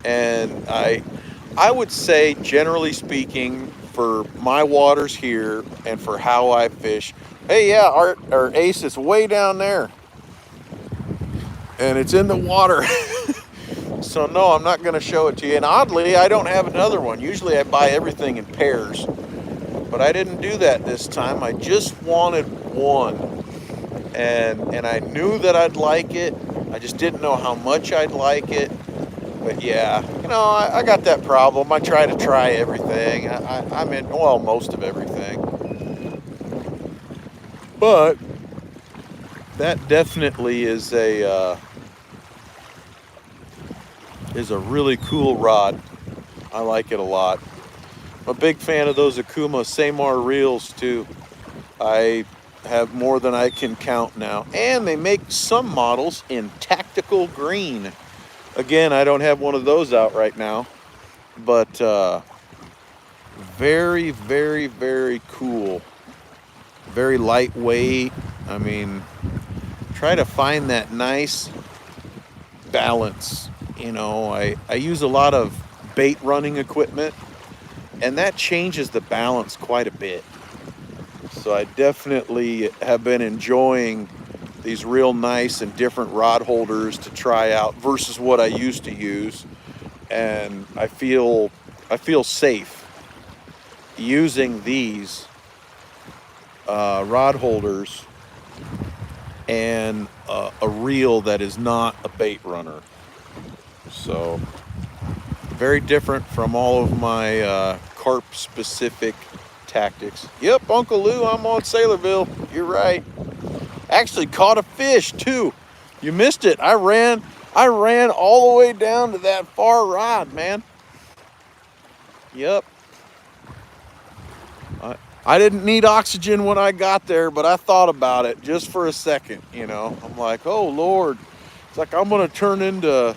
And I would say, generally speaking, for my waters here and for how I fish, hey, yeah, our ace is way down there and it's in the water. So no, I'm not going to show it to you. And oddly, I don't have another one. Usually I buy everything in pairs, but I didn't do that this time. I just wanted one, and I knew that I'd like it. I just didn't know how much I'd like it. But yeah, I got that problem. I try everything. I'm in, well, most of everything. But that definitely is a really cool rod. I like it a lot. I'm a big fan of those Akuma Samar reels too. I have more than I can count now. And they make some models in tactical green. Again, I don't have one of those out right now, but very, very, very cool. Very lightweight. I mean, try to find that nice balance. I use a lot of bait running equipment, and that changes the balance quite a bit. So I definitely have been enjoying these real nice and different rod holders to try out versus what I used to use. And I feel safe using these rod holders and a reel that is not a bait runner. So very different from all of my carp specific tactics. Yep, Uncle Lou, I'm on Sailorville. You're right. Actually caught a fish too. You missed it. I ran all the way down to that far rod, man. Yep. I didn't need oxygen when I got there, but I thought about it just for a second, I'm like, oh Lord. It's like I'm gonna turn into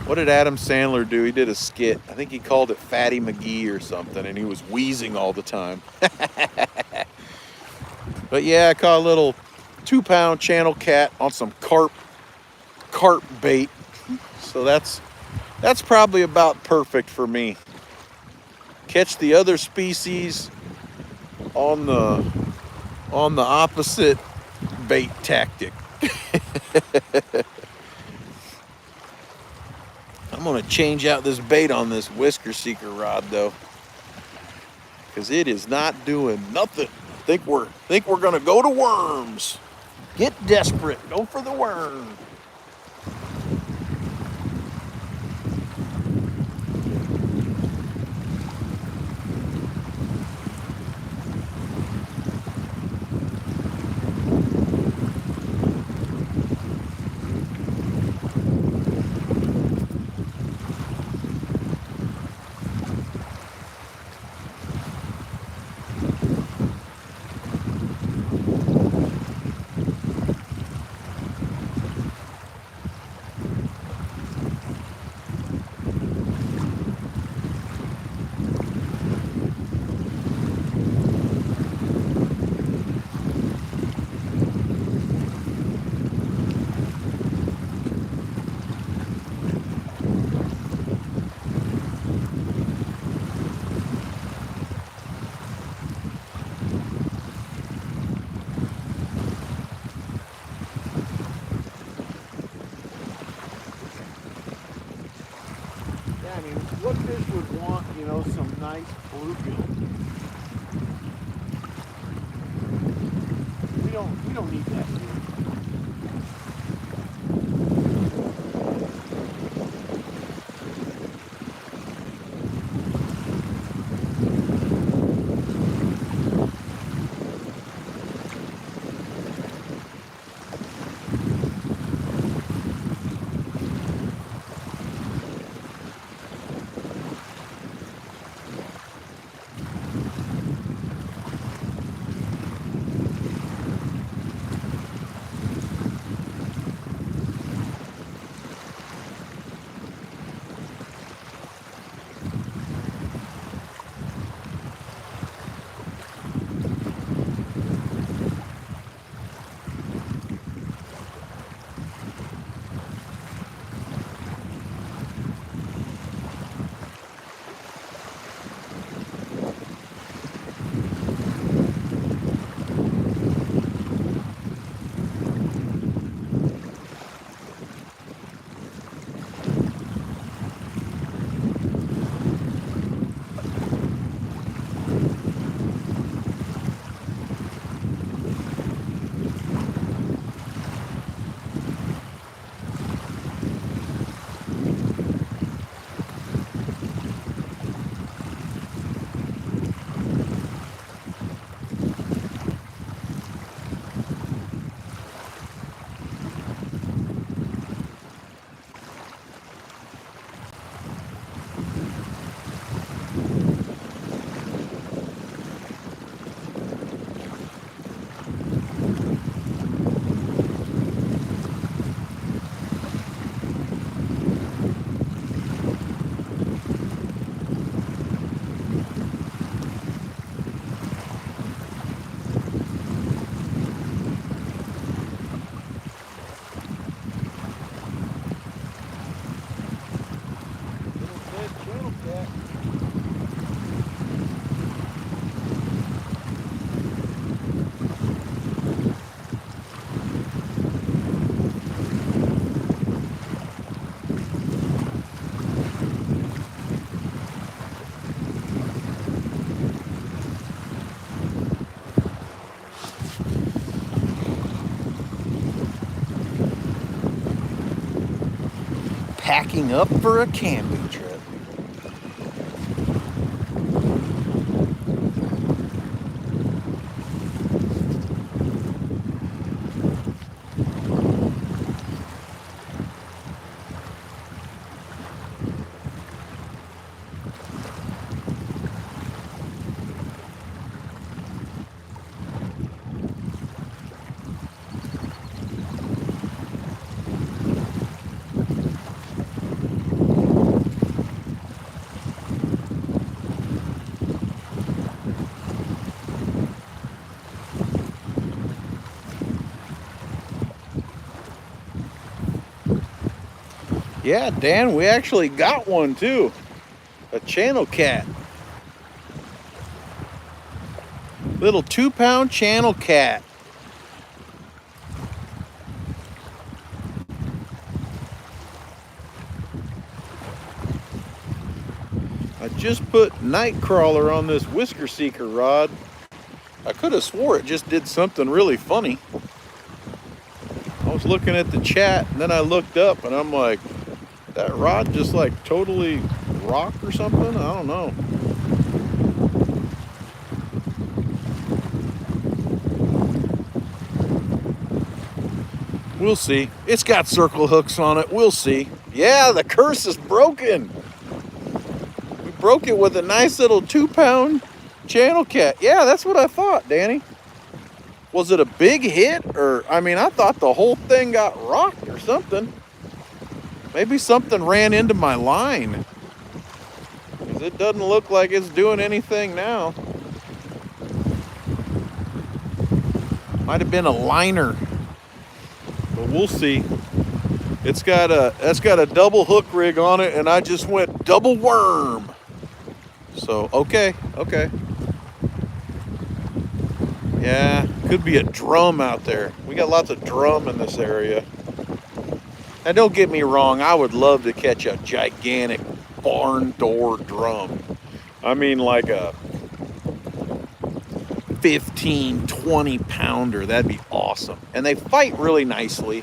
what did Adam Sandler do? He did a skit. I think he called it Fatty McGee or something, and he was wheezing all the time. But yeah, I caught a little 2-pound channel cat on some carp bait. So that's probably about perfect for me. Catch the other species on the opposite bait tactic. I'm gonna change out this bait on this Whisker Seeker rod though, because it is not doing nothing. Think we're gonna go to worms. Get desperate. Go for the worm. I mean, what fish would want, some nice bluegill? We don't need that here. packing up for a camping trip. Yeah, Dan, we actually got one too. A channel cat. Little 2-pound channel cat. I just put Nightcrawler on this Whisker Seeker rod. I could have swore it just did something really funny. I was looking at the chat and then I looked up and I'm like, that rod just like totally rocked or something? I don't know. We'll see. It's got circle hooks on it. We'll see. Yeah, the curse is broken. We broke it with a nice little 2-pound channel cat. Yeah, that's what I thought, Danny. Was it a big hit? Or, I mean, I thought the whole thing got rocked or something. Maybe something ran into my line. Because it doesn't look like it's doing anything now. Might have been a liner. But we'll see. That's got a double hook rig on it, and I just went double worm. So, okay. Yeah, could be a drum out there. We got lots of drum in this area. Now, don't get me wrong, I would love to catch a gigantic barn door drum. I mean, like a 15, 20 pounder. That'd be awesome. And they fight really nicely.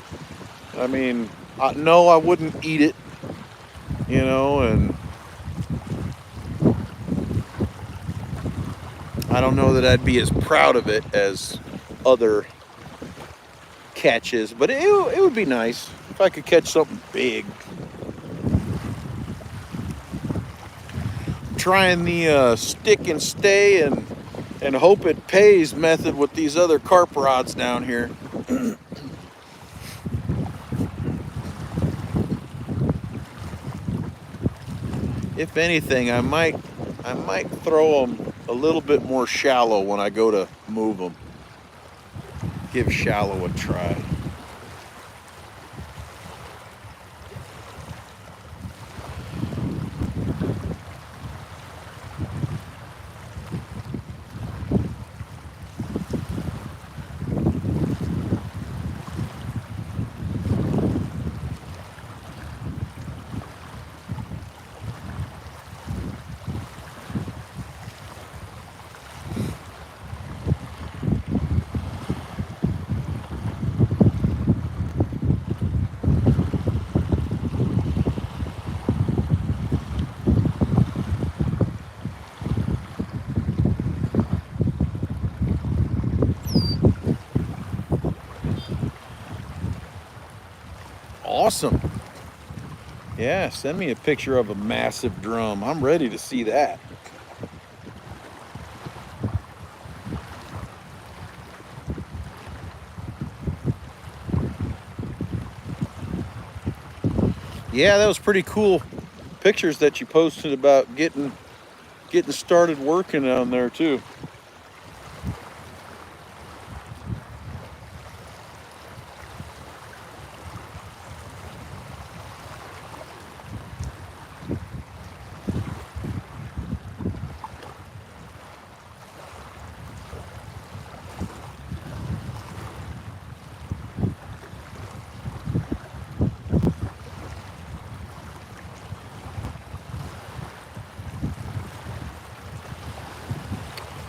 I mean, no, I wouldn't eat it, you know, and I don't know that I'd be as proud of it as other catches, but it would be nice if I could catch something big. I'm trying the stick and stay and hope it pays method with these other carp rods down here. If anything, I might throw them a little bit more shallow when I go to move them. Give shallow a try. Awesome. Yeah, send me a picture of a massive drum. I'm ready to see that. Yeah, that was pretty cool pictures that you posted about getting started working on there too.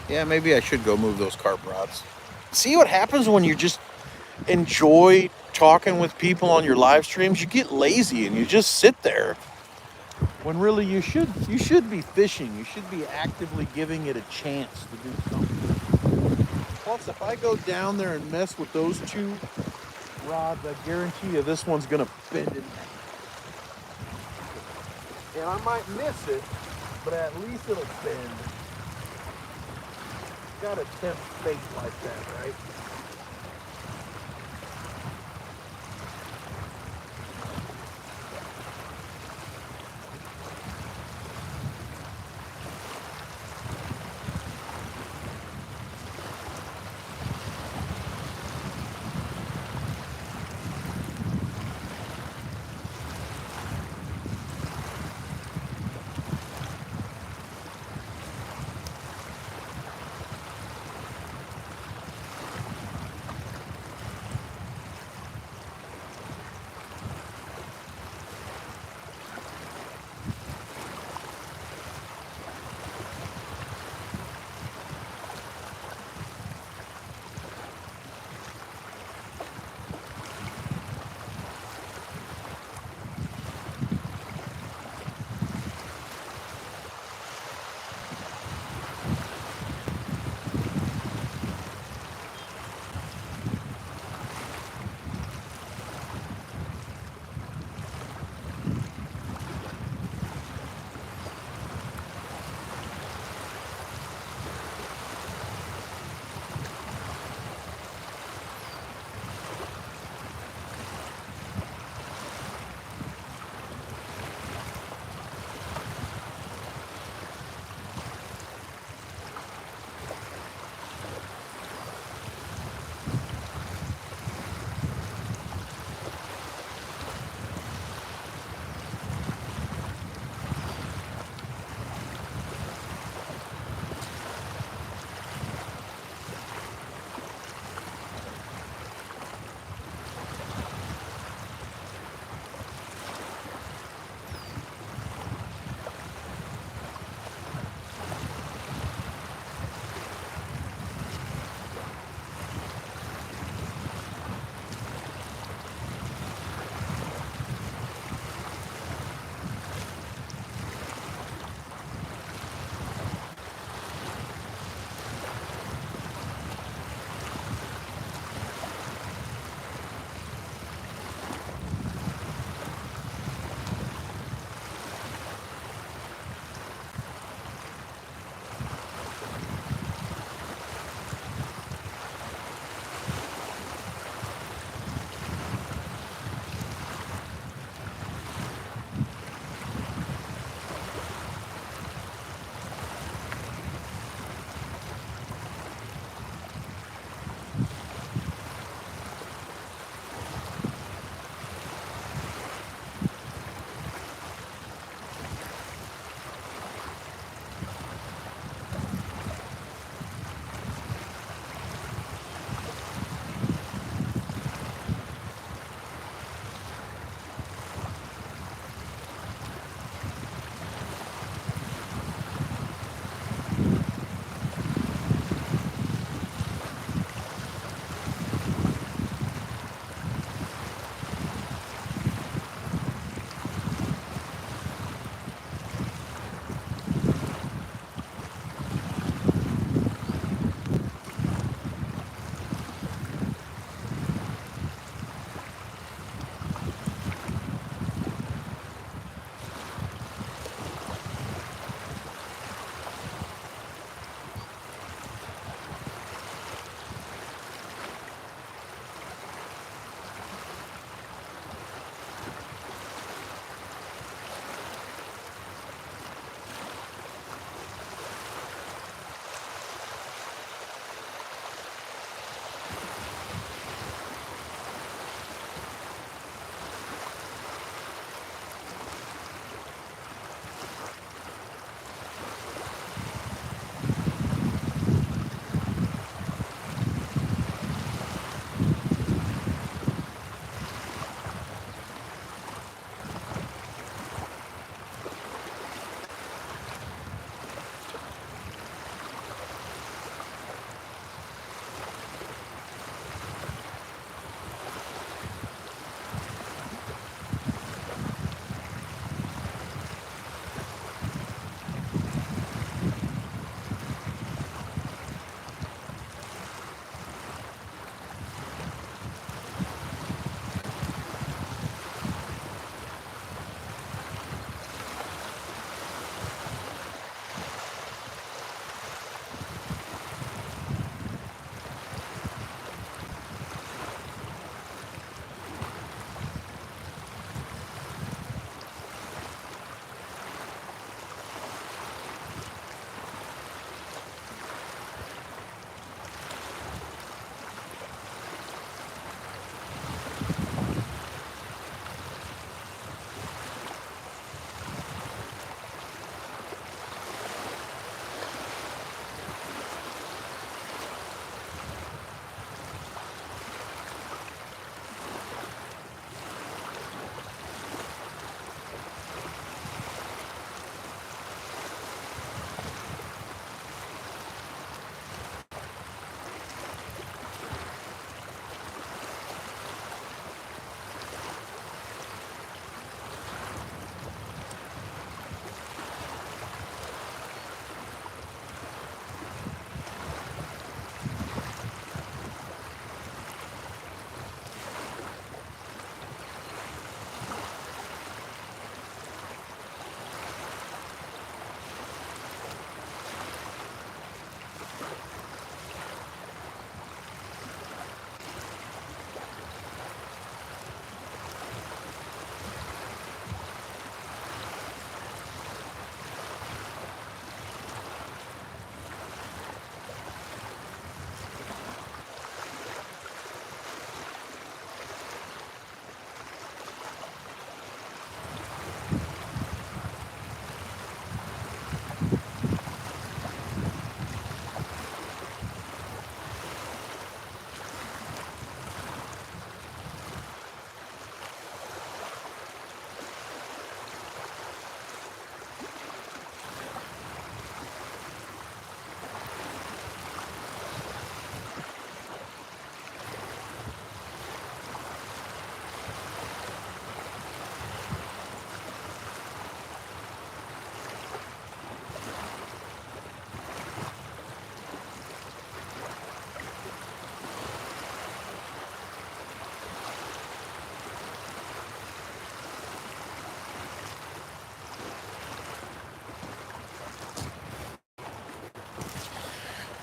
Yeah, maybe I should go move those carp rods. See what happens when you're just enjoy talking with people on your live streams, you get lazy and you just sit there. When really you should be fishing. You should be actively giving it a chance to do something. Plus, if I go down there and mess with those two rods, I guarantee you this one's gonna bend in half. And I might miss it, but at least it'll bend. Gotta tempt fate like that, right?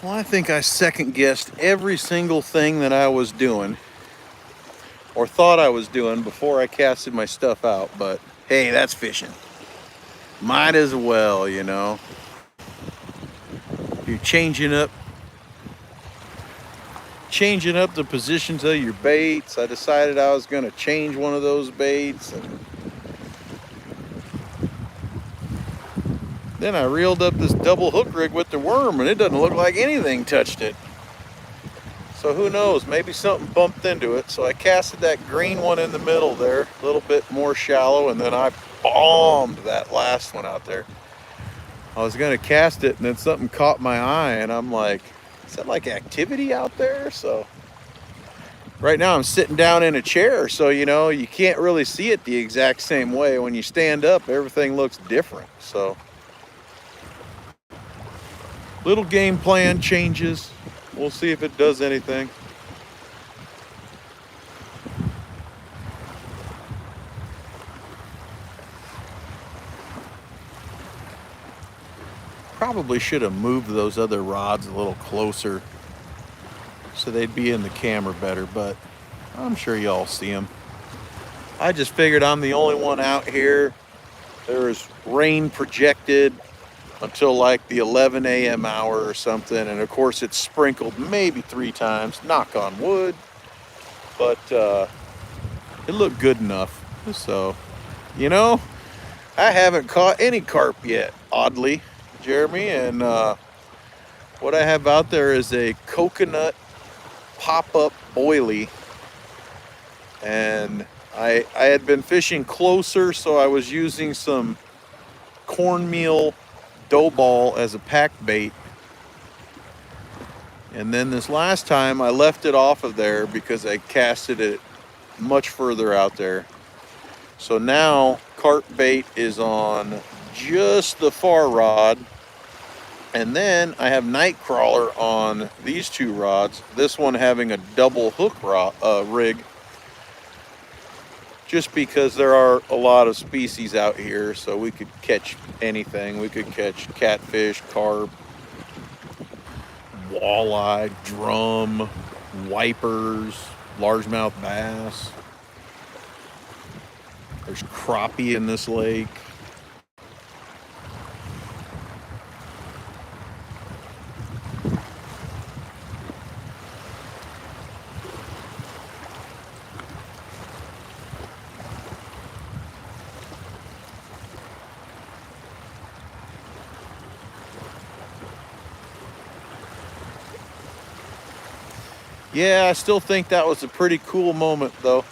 Well, I think I second guessed every single thing that I was doing or thought I was doing before I casted my stuff out, but hey, that's fishing. Might as well, you know. You're changing up the positions of your baits. I decided I was going to change one of those baits, and then I reeled up this double hook rig with the worm, and it doesn't look like anything touched it. So who knows, maybe something bumped into it. So I casted that green one in the middle there, a little bit more shallow, and then I bombed that last one out there. I was gonna cast it, and then something caught my eye, and I'm like, is that like activity out there? So right now I'm sitting down in a chair, so you know, you can't really see it the exact same way. When you stand up, everything looks different. So little game plan changes. We'll see if it does anything. Probably should have moved those other rods a little closer so they'd be in the camera better, but I'm sure y'all see them. I just figured I'm the only one out here. There's rain projected until like the 11 a.m. hour or something, and of course it's sprinkled maybe 3 times, knock on wood, but it looked good enough. So, you know, I haven't caught any carp yet, oddly, Jeremy, and what I have out there is a coconut pop-up boilie, and I had been fishing closer, so I was using some cornmeal dough ball as a pack bait, and then this last time I left it off of there because I casted it much further out there. So now carp bait is on just the far rod, and then I have night crawler on these 2 rods, this one having a double hook rig, just because there are a lot of species out here, so we could catch anything. We could catch catfish, carp, walleye, drum, wipers, largemouth bass. There's crappie in this lake. Yeah, I still think that was a pretty cool moment, though.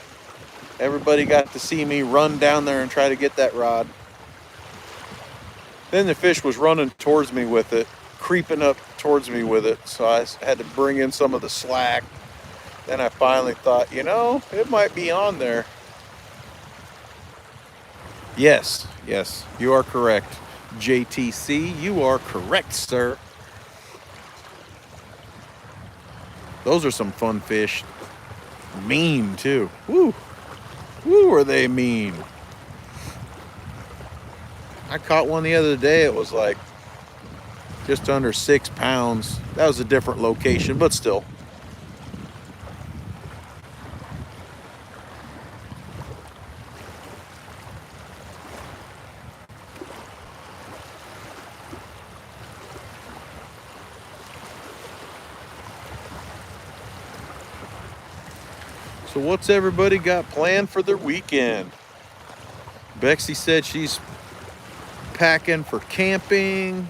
Everybody got to see me run down there and try to get that rod. Then the fish was running towards me with it, creeping up towards me with it, so I had to bring in some of the slack. Then I finally thought, you know, it might be on there. Yes, you are correct. JTC, you are correct, sir. Those are some fun fish. Mean, too. Woo! Woo, are they mean. I caught one the other day. It was like just under 6 pounds. That was a different location, but still. So what's everybody got planned for their weekend? Bexy said she's packing for camping.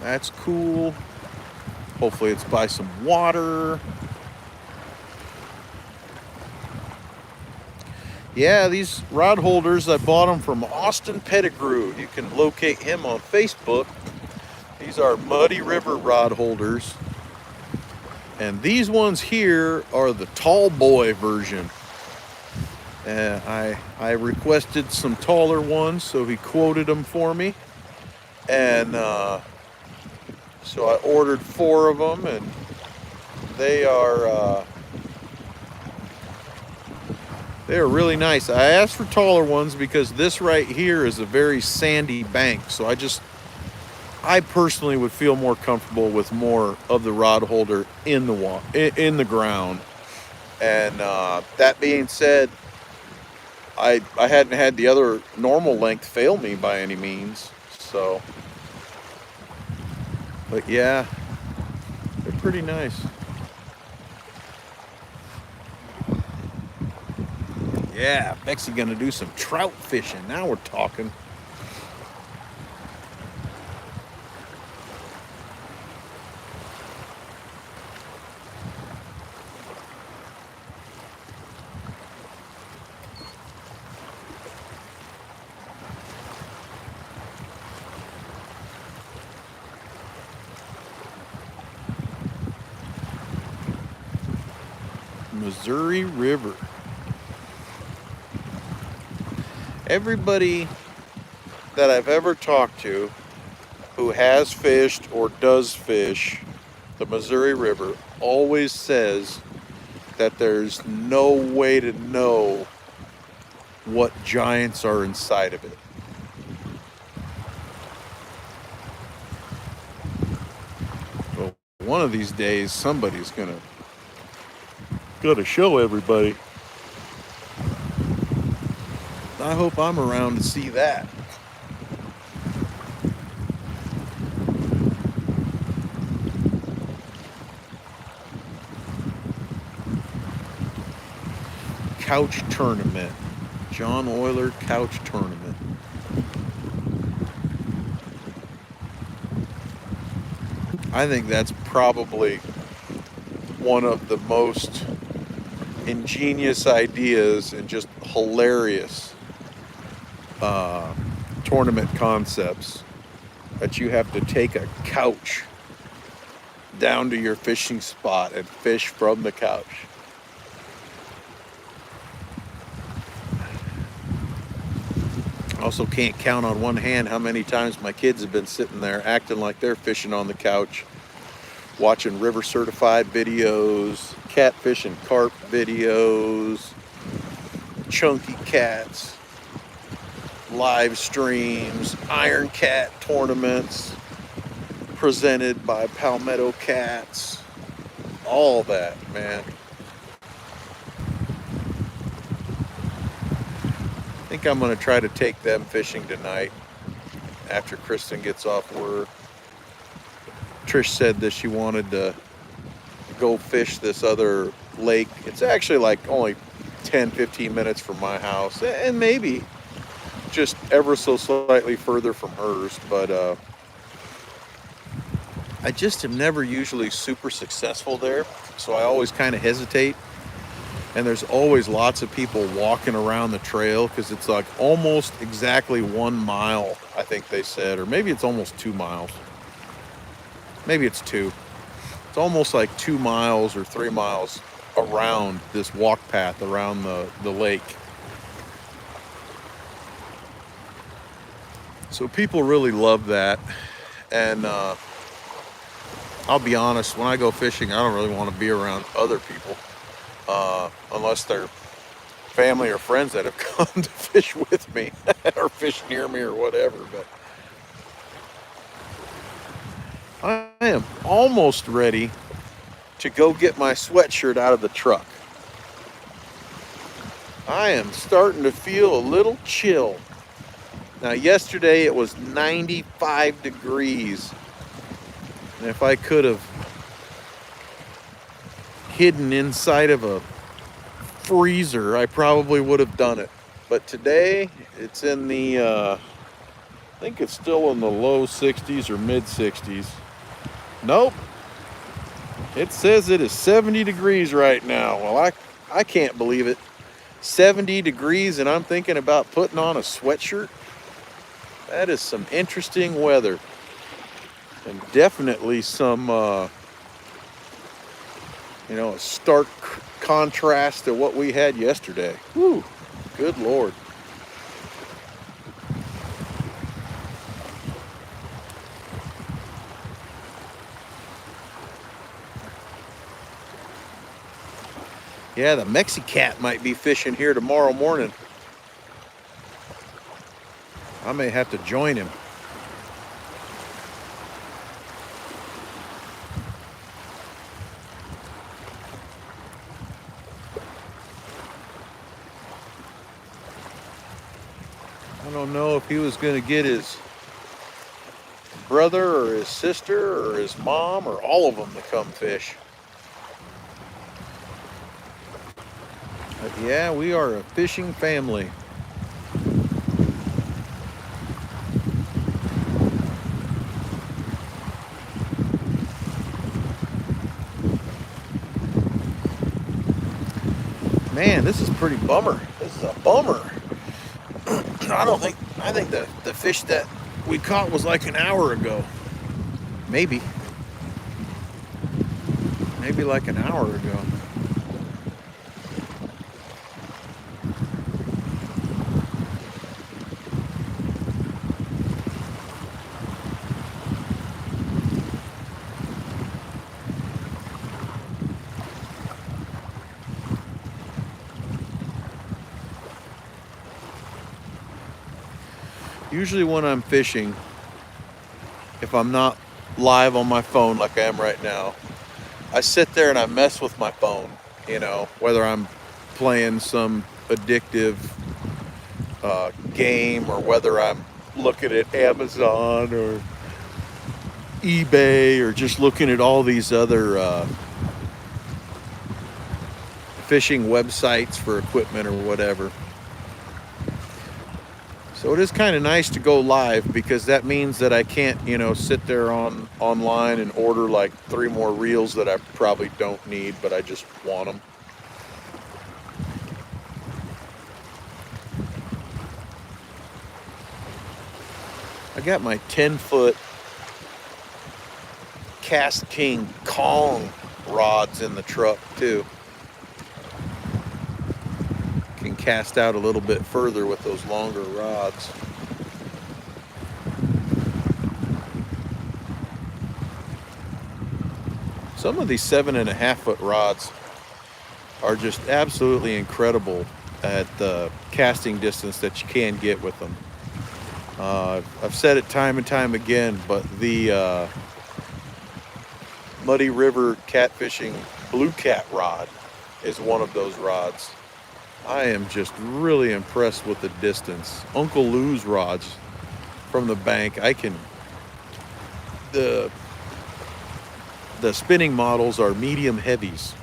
That's cool. Hopefully it's by some water. Yeah, these rod holders, I bought them from Austin Pettigrew. You can locate him on Facebook. These are Muddy River rod holders. And these ones here are the tall boy version. I requested some taller ones, so he quoted them for me. And so I ordered 4 of them, and they are really nice. I asked for taller ones because this right here is a very sandy bank, so I just I personally would feel more comfortable with more of the rod holder in the ground. And that being said, I hadn't had the other normal length fail me by any means. So, but yeah, they're pretty nice. Yeah, Bexy gonna do some trout fishing. Now we're talking. Missouri River. Everybody that I've ever talked to who has fished or does fish the Missouri River always says that there's no way to know what giants are inside of it. Well, one of these days somebody's gotta show everybody. I hope I'm around to see that. Couch tournament. John Euler couch tournament. I think that's probably one of the most ingenious ideas and just hilarious tournament concepts, that you have to take a couch down to your fishing spot and fish from the couch. Also can't count on one hand how many times my kids have been sitting there acting like they're fishing on the couch, watching river certified videos, catfish and carp videos, chunky cats, live streams, iron cat tournaments presented by Palmetto Cats, all that, man. I think I'm going to try to take them fishing tonight after Kristen gets off work. Trish said that she wanted to go fish this other lake. It's actually like only 10-15 minutes from my house, and maybe just ever so slightly further from hers, but I just am never usually super successful there, so I always kind of hesitate. And there's always lots of people walking around the trail because it's like almost exactly 1 mile, I think they said, or maybe it's almost 2 miles. Maybe it's 2. It's almost like 2 miles or 3 miles around this walk path around the lake. So people really love that. And I'll be honest, when I go fishing, I don't really want to be around other people. Unless they're family or friends that have come to fish with me or fish near me or whatever. But I am almost ready to go get my sweatshirt out of the truck. I am starting to feel a little chill. Now, yesterday it was 95 degrees. And if I could have hidden inside of a freezer, I probably would have done it. But today it's in the I think it's still in the low 60s or mid 60s. Nope, it says it is 70 degrees right now. Well, I can't believe it. 70 degrees and I'm thinking about putting on a sweatshirt. That is some interesting weather, and definitely some a stark contrast to what we had yesterday. Whew, good Lord. Yeah, the Mexicat might be fishing here tomorrow morning. I may have to join him. I don't know if he was going to get his brother or his sister or his mom or all of them to come fish. But yeah, we are a fishing family. Man, this is pretty bummer. This is a bummer. I think the fish that we caught was like an hour ago. Maybe like an hour ago. Usually when I'm fishing, if I'm not live on my phone like I am right now, I sit there and I mess with my phone, whether I'm playing some addictive game or whether I'm looking at Amazon or eBay or just looking at all these other fishing websites for equipment or whatever. So it is kind of nice to go live because that means that I can't, sit there online and order like 3 more reels that I probably don't need, but I just want them. I got my 10-foot Cast King Kong rods in the truck too. Can cast out a little bit further with those longer rods. Some of these 7.5-foot rods are just absolutely incredible at the casting distance that you can get with them. I've said it time and time again, but the Muddy River catfishing blue cat rod is one of those rods. I am just really impressed with the distance. Uncle Lou's rods from the bank, the spinning models are medium heavies.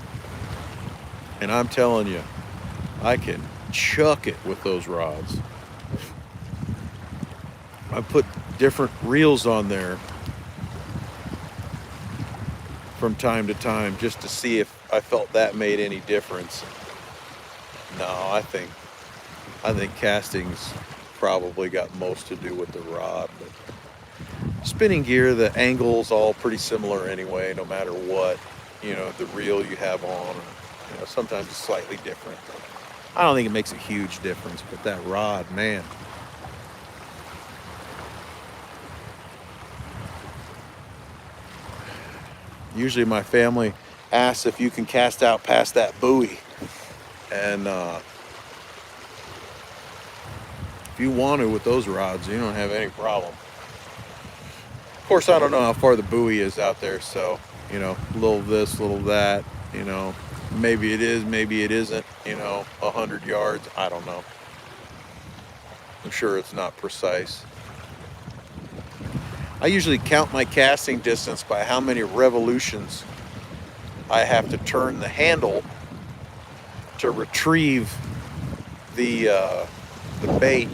And I'm telling you, I can chuck it with those rods. I put different reels on there from time to time just to see if I felt that made any difference. No, I think casting's probably got most to do with the rod, but spinning gear, the angle's all pretty similar anyway, no matter what, the reel you have on, sometimes it's slightly different. I don't think it makes a huge difference, but that rod, man. Usually my family asks if you can cast out past that buoy. And if you want to with those rods, you don't have any problem. Of course, I don't know how far the buoy is out there, so, little this, little that, maybe it is, maybe it isn't, 100 yards, I don't know. I'm sure it's not precise. I usually count my casting distance by how many revolutions I have to turn the handle to retrieve the bait.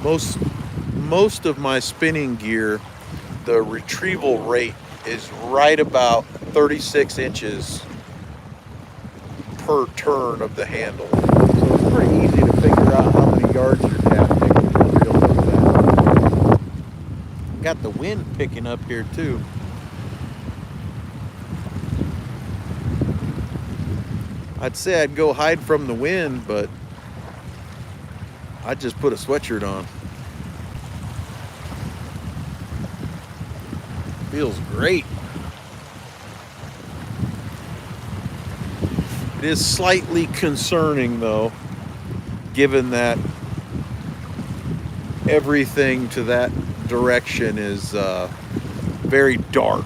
Most of my spinning gear, the retrieval rate is right about 36 inches per turn of the handle. So it's pretty easy to figure out how many yards you're casting with a reel like that. Got the wind picking up here too. I'd say I'd go hide from the wind, but I'd just put a sweatshirt on. Feels great. It is slightly concerning though, given that everything to that direction is very dark.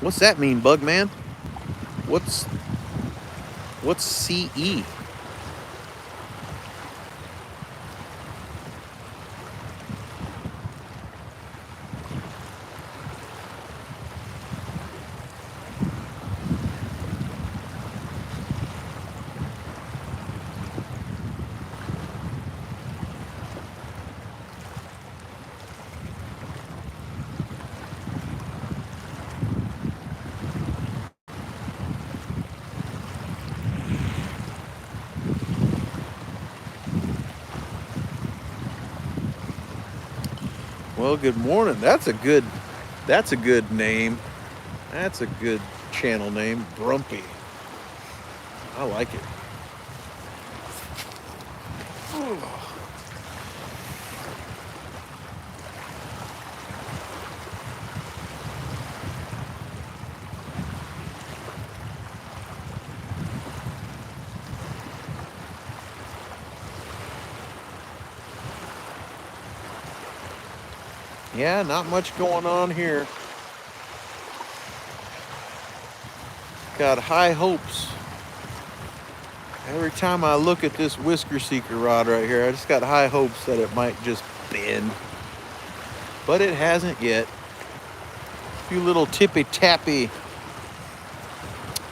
What's that mean, Bug Man? What's CE? Well, good morning. That's a good name. That's a good channel name, Brumpy. I like it. Yeah, not much going on here. Got high hopes. Every time I look at this whisker seeker rod right here, I just got high hopes that it might just bend. But it hasn't yet. A few little tippy tappy.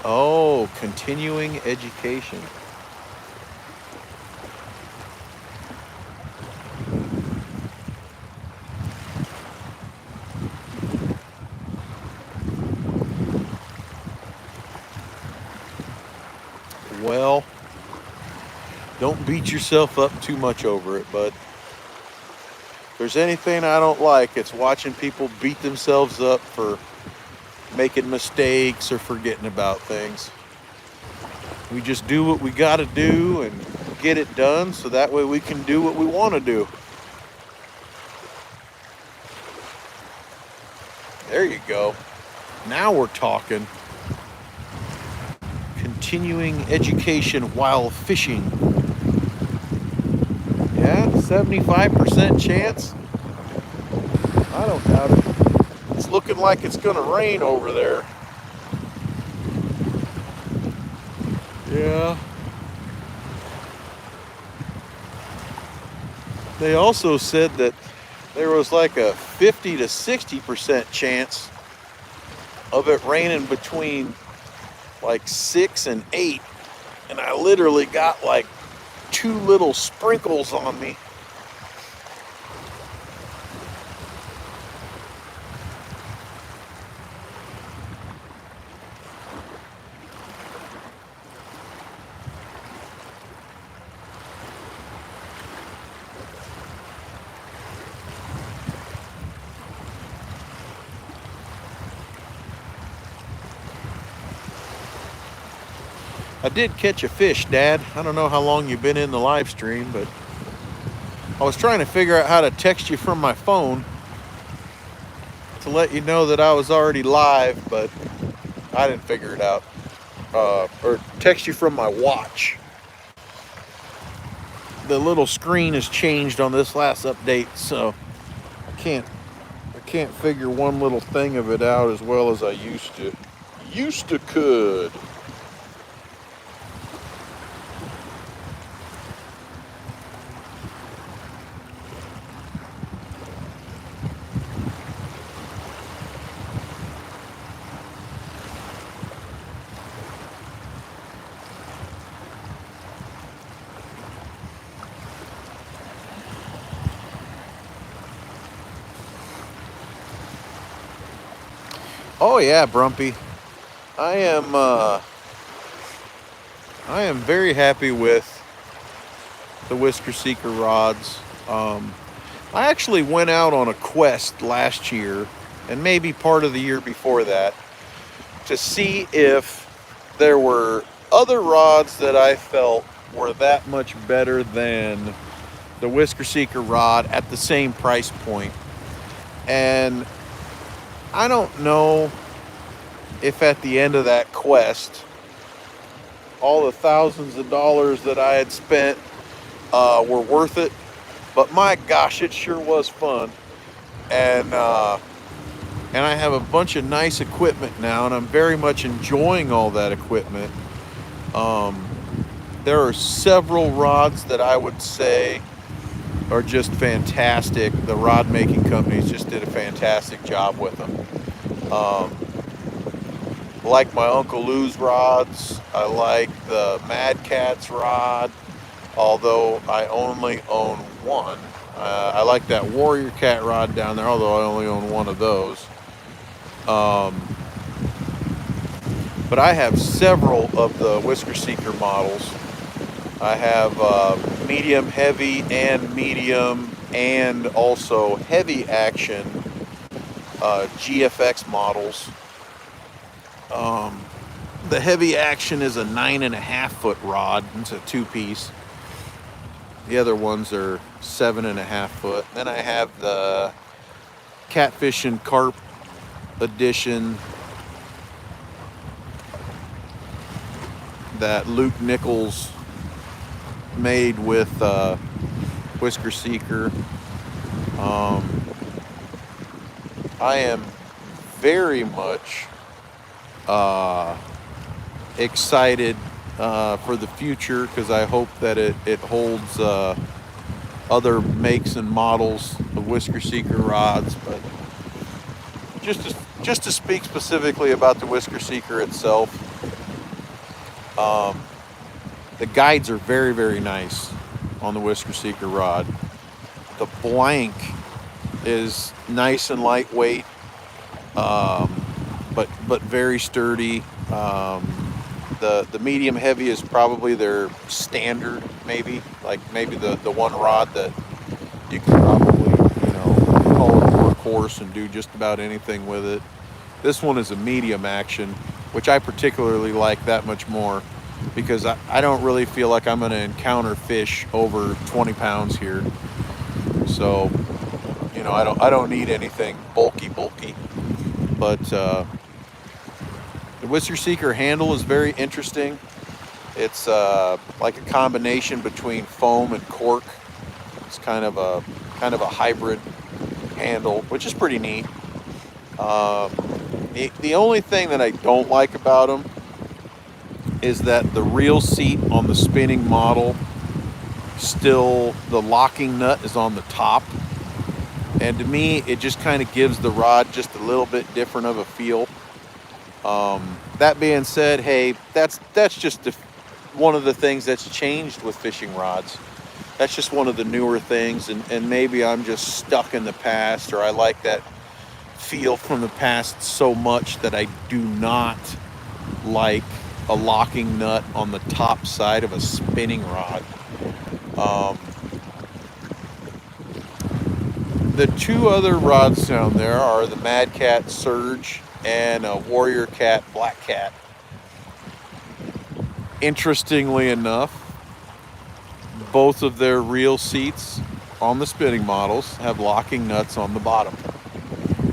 Oh, continuing education. Well, don't beat yourself up too much over it, but if there's anything I don't like, it's watching people beat themselves up for making mistakes or forgetting about things. We just do what we got to do and get it done so that way we can do what we want to do. There you go. Now we're talking. Continuing education while fishing. Yeah, 75% chance. I don't doubt it. It's looking like it's gonna rain over there. Yeah. They also said that there was like a 50 to 60% chance of it raining between like 6 and 8, and I literally got like 2 little sprinkles on me. I did catch a fish, Dad. I don't know how long you've been in the live stream, but I was trying to figure out how to text you from my phone to let you know that I was already live, but I didn't figure it out. Or text you from my watch. The little screen has changed on this last update, so I can't figure one little thing of it out as well as I used to could. Oh yeah, Brumpy. I am very happy with the Whisker Seeker rods. I actually went out on a quest last year, and maybe part of the year before that, to see if there were other rods that I felt were that much better than the Whisker Seeker rod at the same price point. And I don't know if at the end of that quest, all the thousands of dollars that I had spent were worth it, but my gosh, it sure was fun. And and I have a bunch of nice equipment now, and I'm very much enjoying all that equipment. Um, there are several rods that I would say are just fantastic. The rod making companies just did a fantastic job with them. Like my Uncle Lou's rods. I like the Mad Cat's rod, although I only own one. I like that Warrior Cat rod down there, although I only own one of those. Um, but I have several of the Whisker Seeker models. I have medium, heavy, and medium, and also heavy action GFX models. The heavy action is a 9.5 foot rod. It's a 2-piece. The other ones are 7.5 foot. Then I have the Catfish and Carp edition that Luke Nichols made with Whisker Seeker. I am very much excited for the future, because I hope that it holds other makes and models of Whisker Seeker rods. But just to speak specifically about the Whisker Seeker itself, the guides are very, very nice on the Whisker Seeker rod. The blank is nice and lightweight, but very sturdy. The medium heavy is probably their standard, maybe the one rod that you can probably call it a workhorse and do just about anything with it. This one is a medium action, which I particularly like that much more, because I don't really feel like I'm going to encounter fish over 20 pounds here. So I don't need anything bulky. But the Whisker Seeker handle is very interesting. It's like a combination between foam and cork. It's kind of a hybrid handle, which is pretty neat. The only thing that I don't like about them is that the reel seat on the spinning model, still the locking nut is on the top. And to me, it just kind of gives the rod just a little bit different of a feel. That being said, hey, that's just one of the things that's changed with fishing rods. That's just one of the newer things, and maybe I'm just stuck in the past, or I like that feel from the past so much that I do not like a locking nut on the top side of a spinning rod. The two other rods down there are the Mad Cat Surge and a Warrior Cat Black Cat. Interestingly enough, both of their reel seats on the spinning models have locking nuts on the bottom.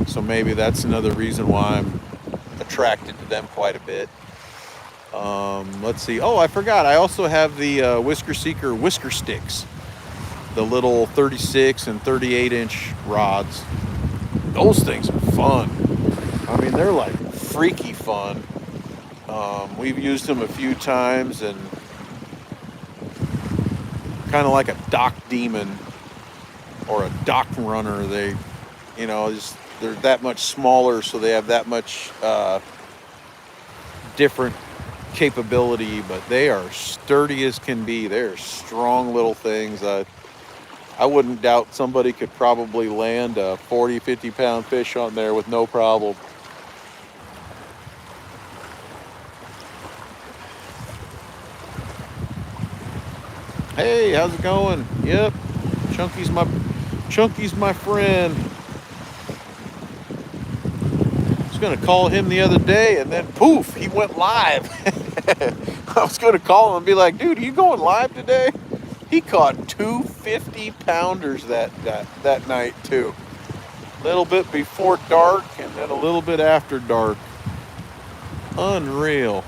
So maybe that's another reason why I'm attracted to them quite a bit. Let's see. Oh, I forgot. I also have the Whisker Seeker Whisker Sticks. The little 36 and 38 inch rods. Those things are fun. I mean, they're like freaky fun. We've used them a few times, and kind of like a dock demon or a dock runner. They're that much smaller, so they have that much different capability, but they are sturdy as can be. They're strong little things. I wouldn't doubt somebody could probably land a 40, 50 pound fish on there with no problem. Hey, how's it going? Yep, Chunky's my friend. I was gonna call him the other day, and then poof, he went live. I was gonna call him and be like, dude, are you going live today? He caught 2 50-pounders that night too. A little bit before dark and then a little bit after dark. Unreal.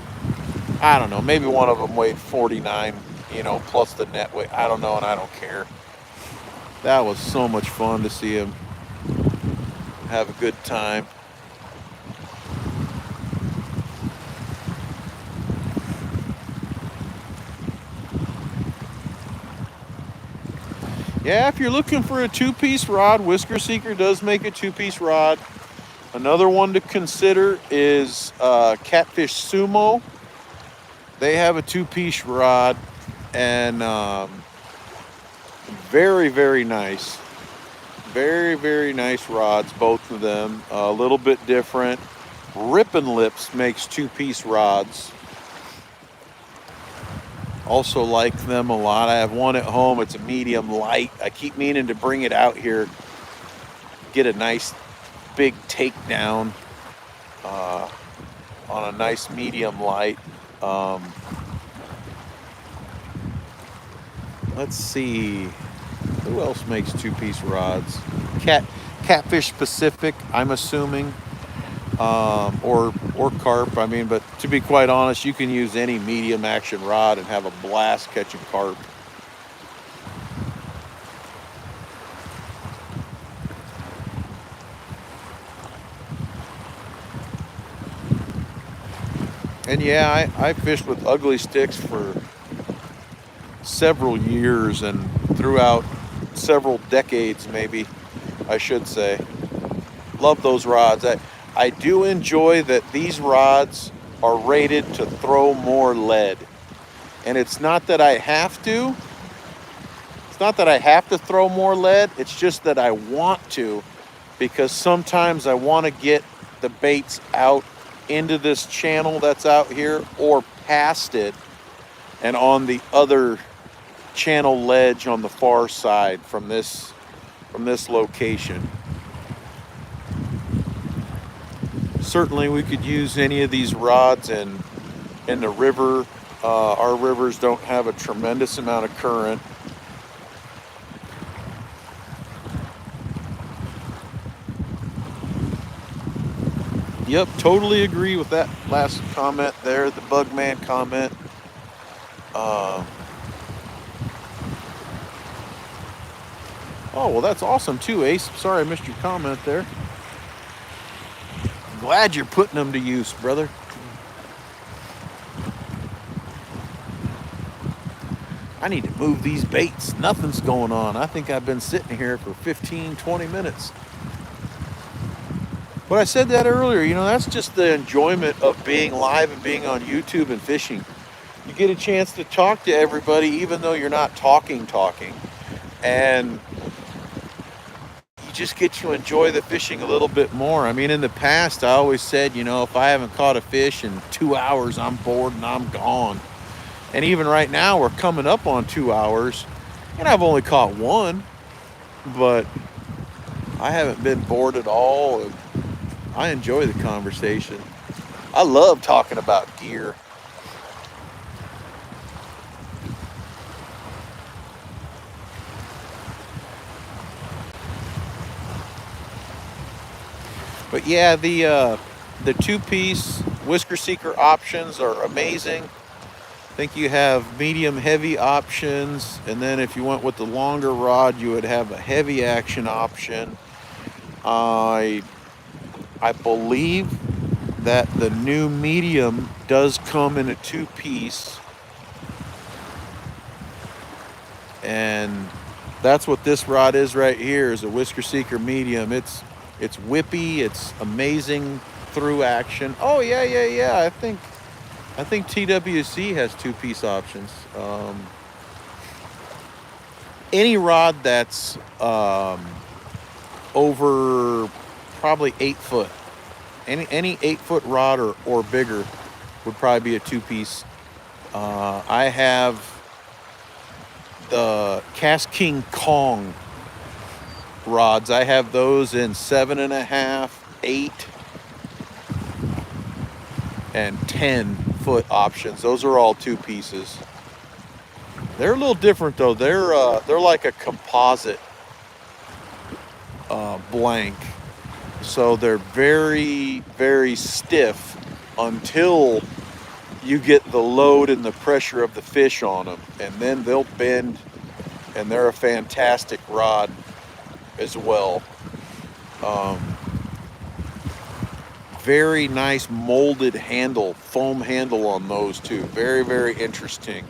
I don't know, maybe one of them weighed 49, plus the net weight. I don't know, and I don't care. That was so much fun to see him have a good time. Yeah, if you're looking for a two-piece rod, Whisker Seeker does make a two-piece rod. Another one to consider is Catfish Sumo. They have a two-piece rod, and very, very nice. Very, very nice rods, both of them. A little bit different. Rippin' Lips makes two-piece rods. Also like them a lot. I have one at home. It's a medium light. I keep meaning to bring it out here, get a nice big takedown on a nice medium light. Let's see, who else makes two-piece rods? Catfish Pacific, I'm assuming, or carp. I mean, but to be quite honest, you can use any medium action rod and have a blast catching carp. And yeah, I fished with ugly sticks for several years and throughout several decades, maybe I should say. Love those rods. I do enjoy that these rods are rated to throw more lead. And it's not that I have to. It's not that I have to throw more lead. It's just that I want to, because sometimes I want to get the baits out into this channel that's out here or past it and on the other channel ledge on the far side from this location. Certainly we could use any of these rods in the river. Our rivers don't have a tremendous amount of current. Yep, totally agree with that last comment there, the Bugman comment. Oh, well, that's awesome too, Ace. Sorry I missed your comment there. Glad you're putting them to use, brother. I need to move these baits. Nothing's going on. I think I've been sitting here for 15, 20 minutes. But I said that earlier, you know, that's just the enjoyment of being live and being on YouTube and fishing. You get a chance to talk to everybody, even though you're not talking. And you just get to enjoy the fishing a little bit more. I mean, in the past, I always said, you know, if I haven't caught a fish in 2 hours, I'm bored and I'm gone. And even right now, we're coming up on 2 hours, and I've only caught one, but I haven't been bored at all. I enjoy the conversation. I love talking about gear. But yeah, the two-piece Whisker Seeker options are amazing. I think you have medium heavy options, and then if you went with the longer rod, you would have a heavy action option. I believe that the new medium does come in a two-piece, and that's what this rod is right here, is a Whisker Seeker medium. It's whippy, it's amazing through action. Oh yeah. I think TWC has two-piece options. Any rod that's over probably 8 foot, any 8 foot rod or bigger would probably be a two-piece. I have the Cast King Kong rods. I have those in 7.5, 8, and 10 foot options. Those are all two pieces. They're a little different though. They're like a composite blank. So they're very, very stiff until you get the load and the pressure of the fish on them, and then they'll bend, and they're a fantastic rod as well. Very nice molded handle, foam handle on those too. Very, very interesting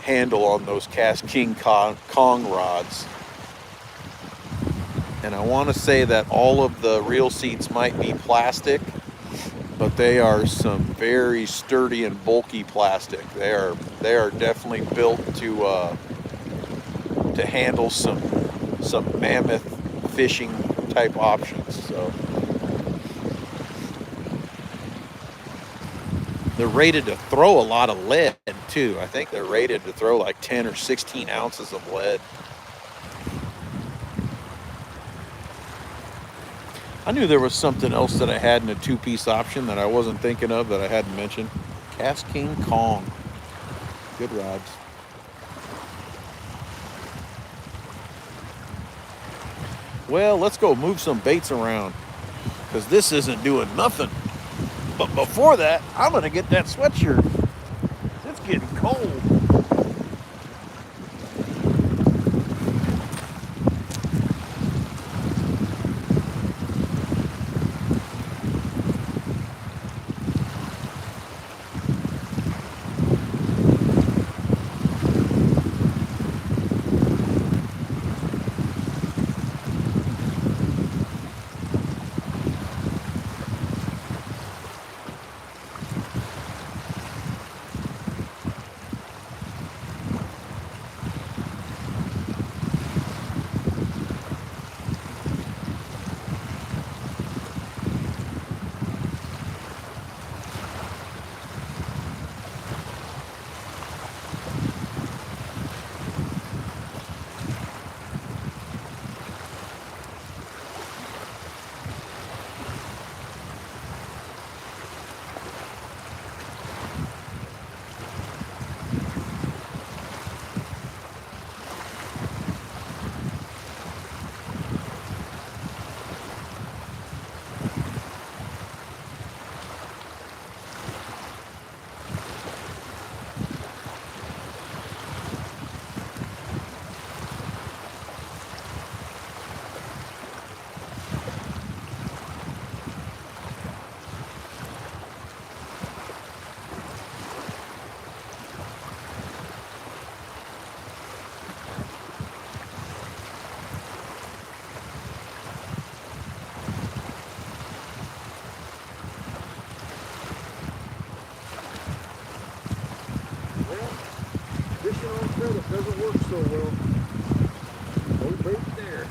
handle on those Cast King Kong rods. And I want to say that all of the reel seats might be plastic, but they are some very sturdy and bulky plastic. They are definitely built to handle some mammoth fishing type options. So they're rated to throw a lot of lead too. I think they're rated to throw like 10 or 16 ounces of lead. I knew there was something else that I had in a two-piece option that I wasn't thinking of that I hadn't mentioned. Cast King Kong. Good rods. Well, let's go move some baits around, because this isn't doing nothing. But before that, I'm going to get that sweatshirt. It's getting cold. Fishing on credit doesn't work so well. No bait there.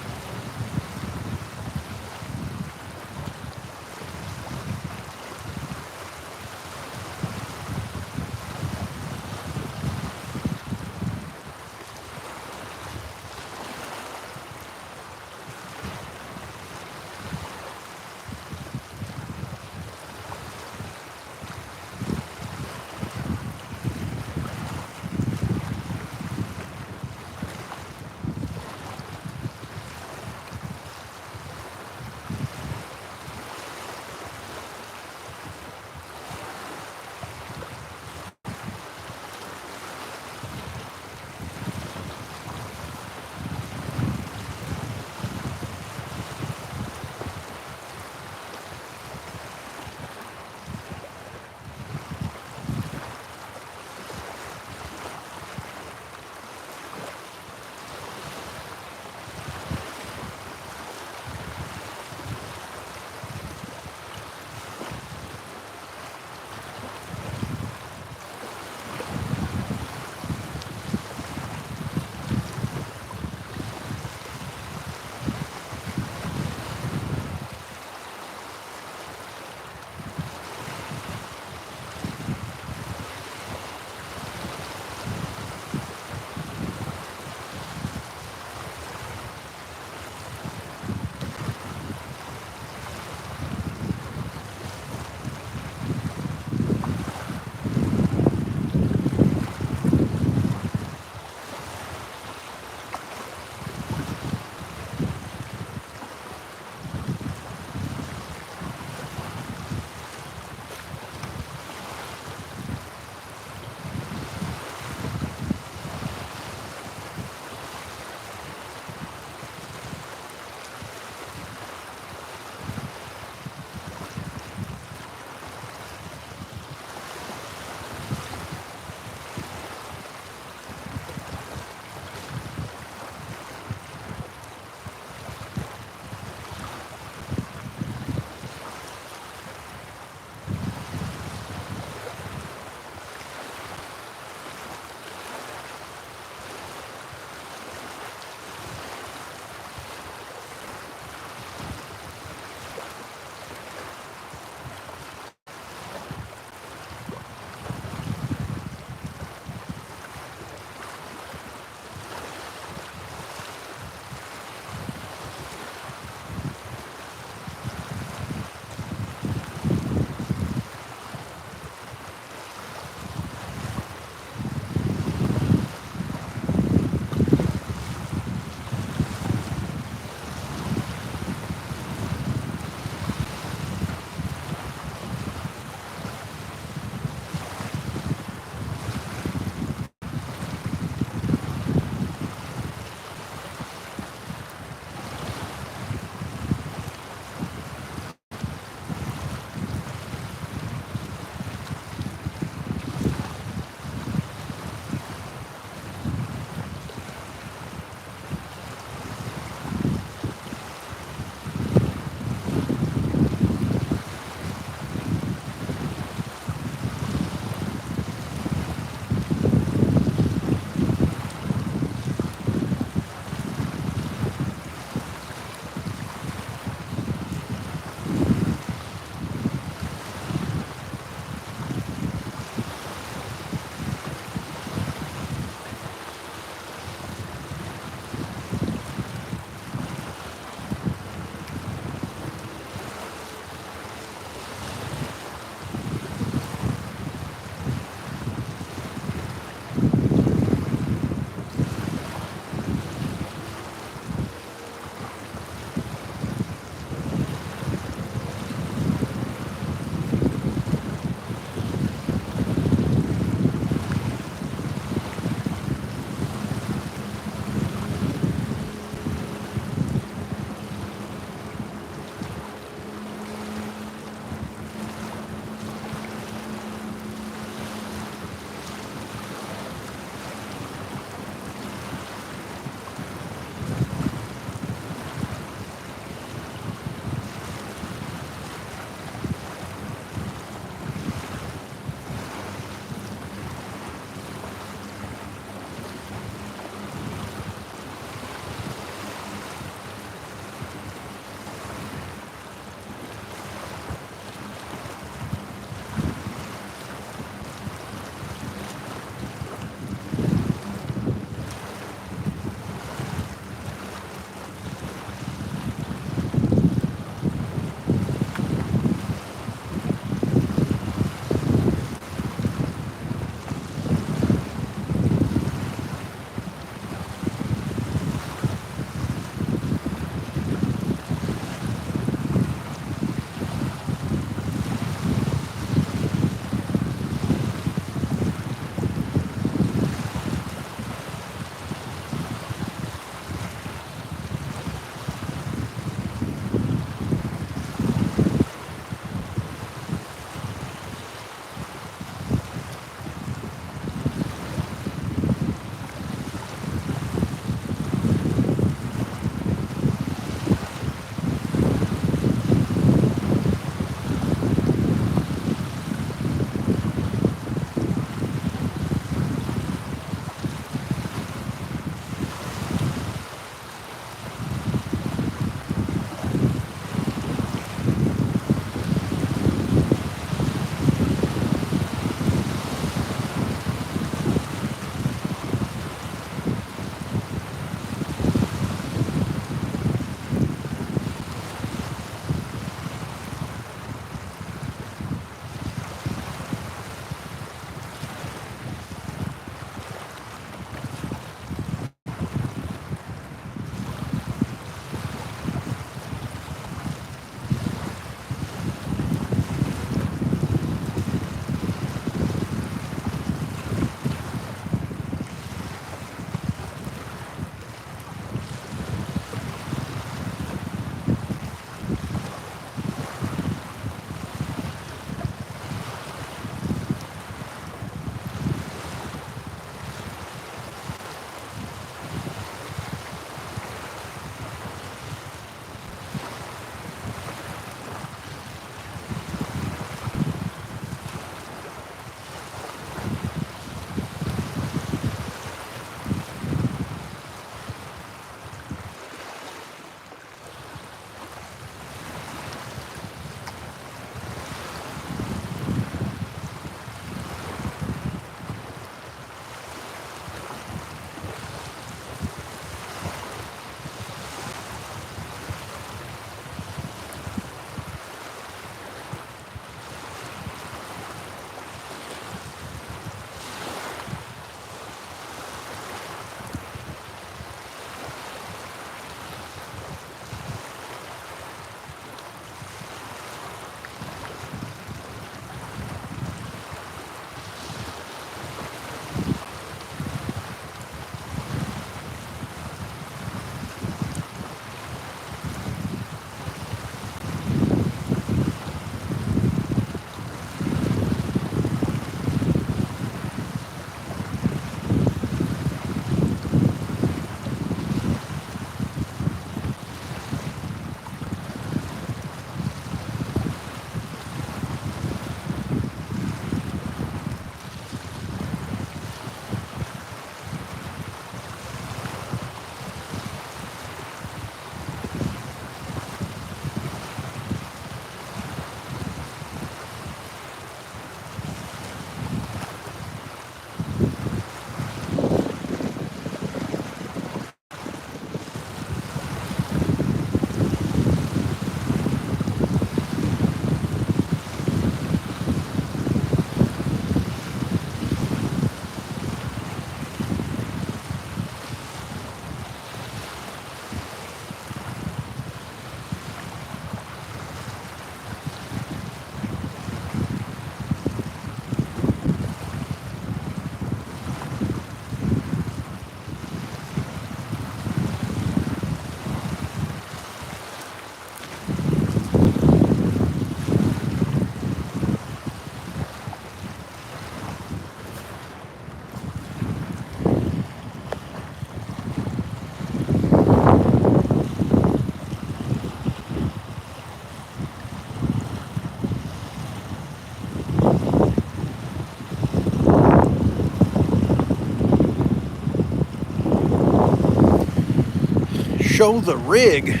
show the rig.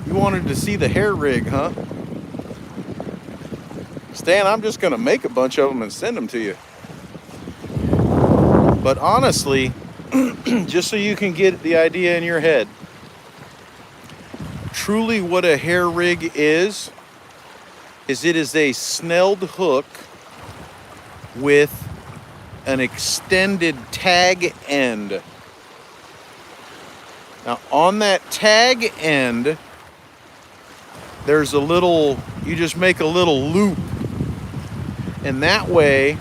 You wanted to see the hair rig, huh? Stan, I'm just going to make a bunch of them and send them to you. But honestly, just so you can get the idea in your head, truly what a hair rig is it is a snelled hook with an extended tag end. Now on that tag end, there's a little, you just make a little loop, and that way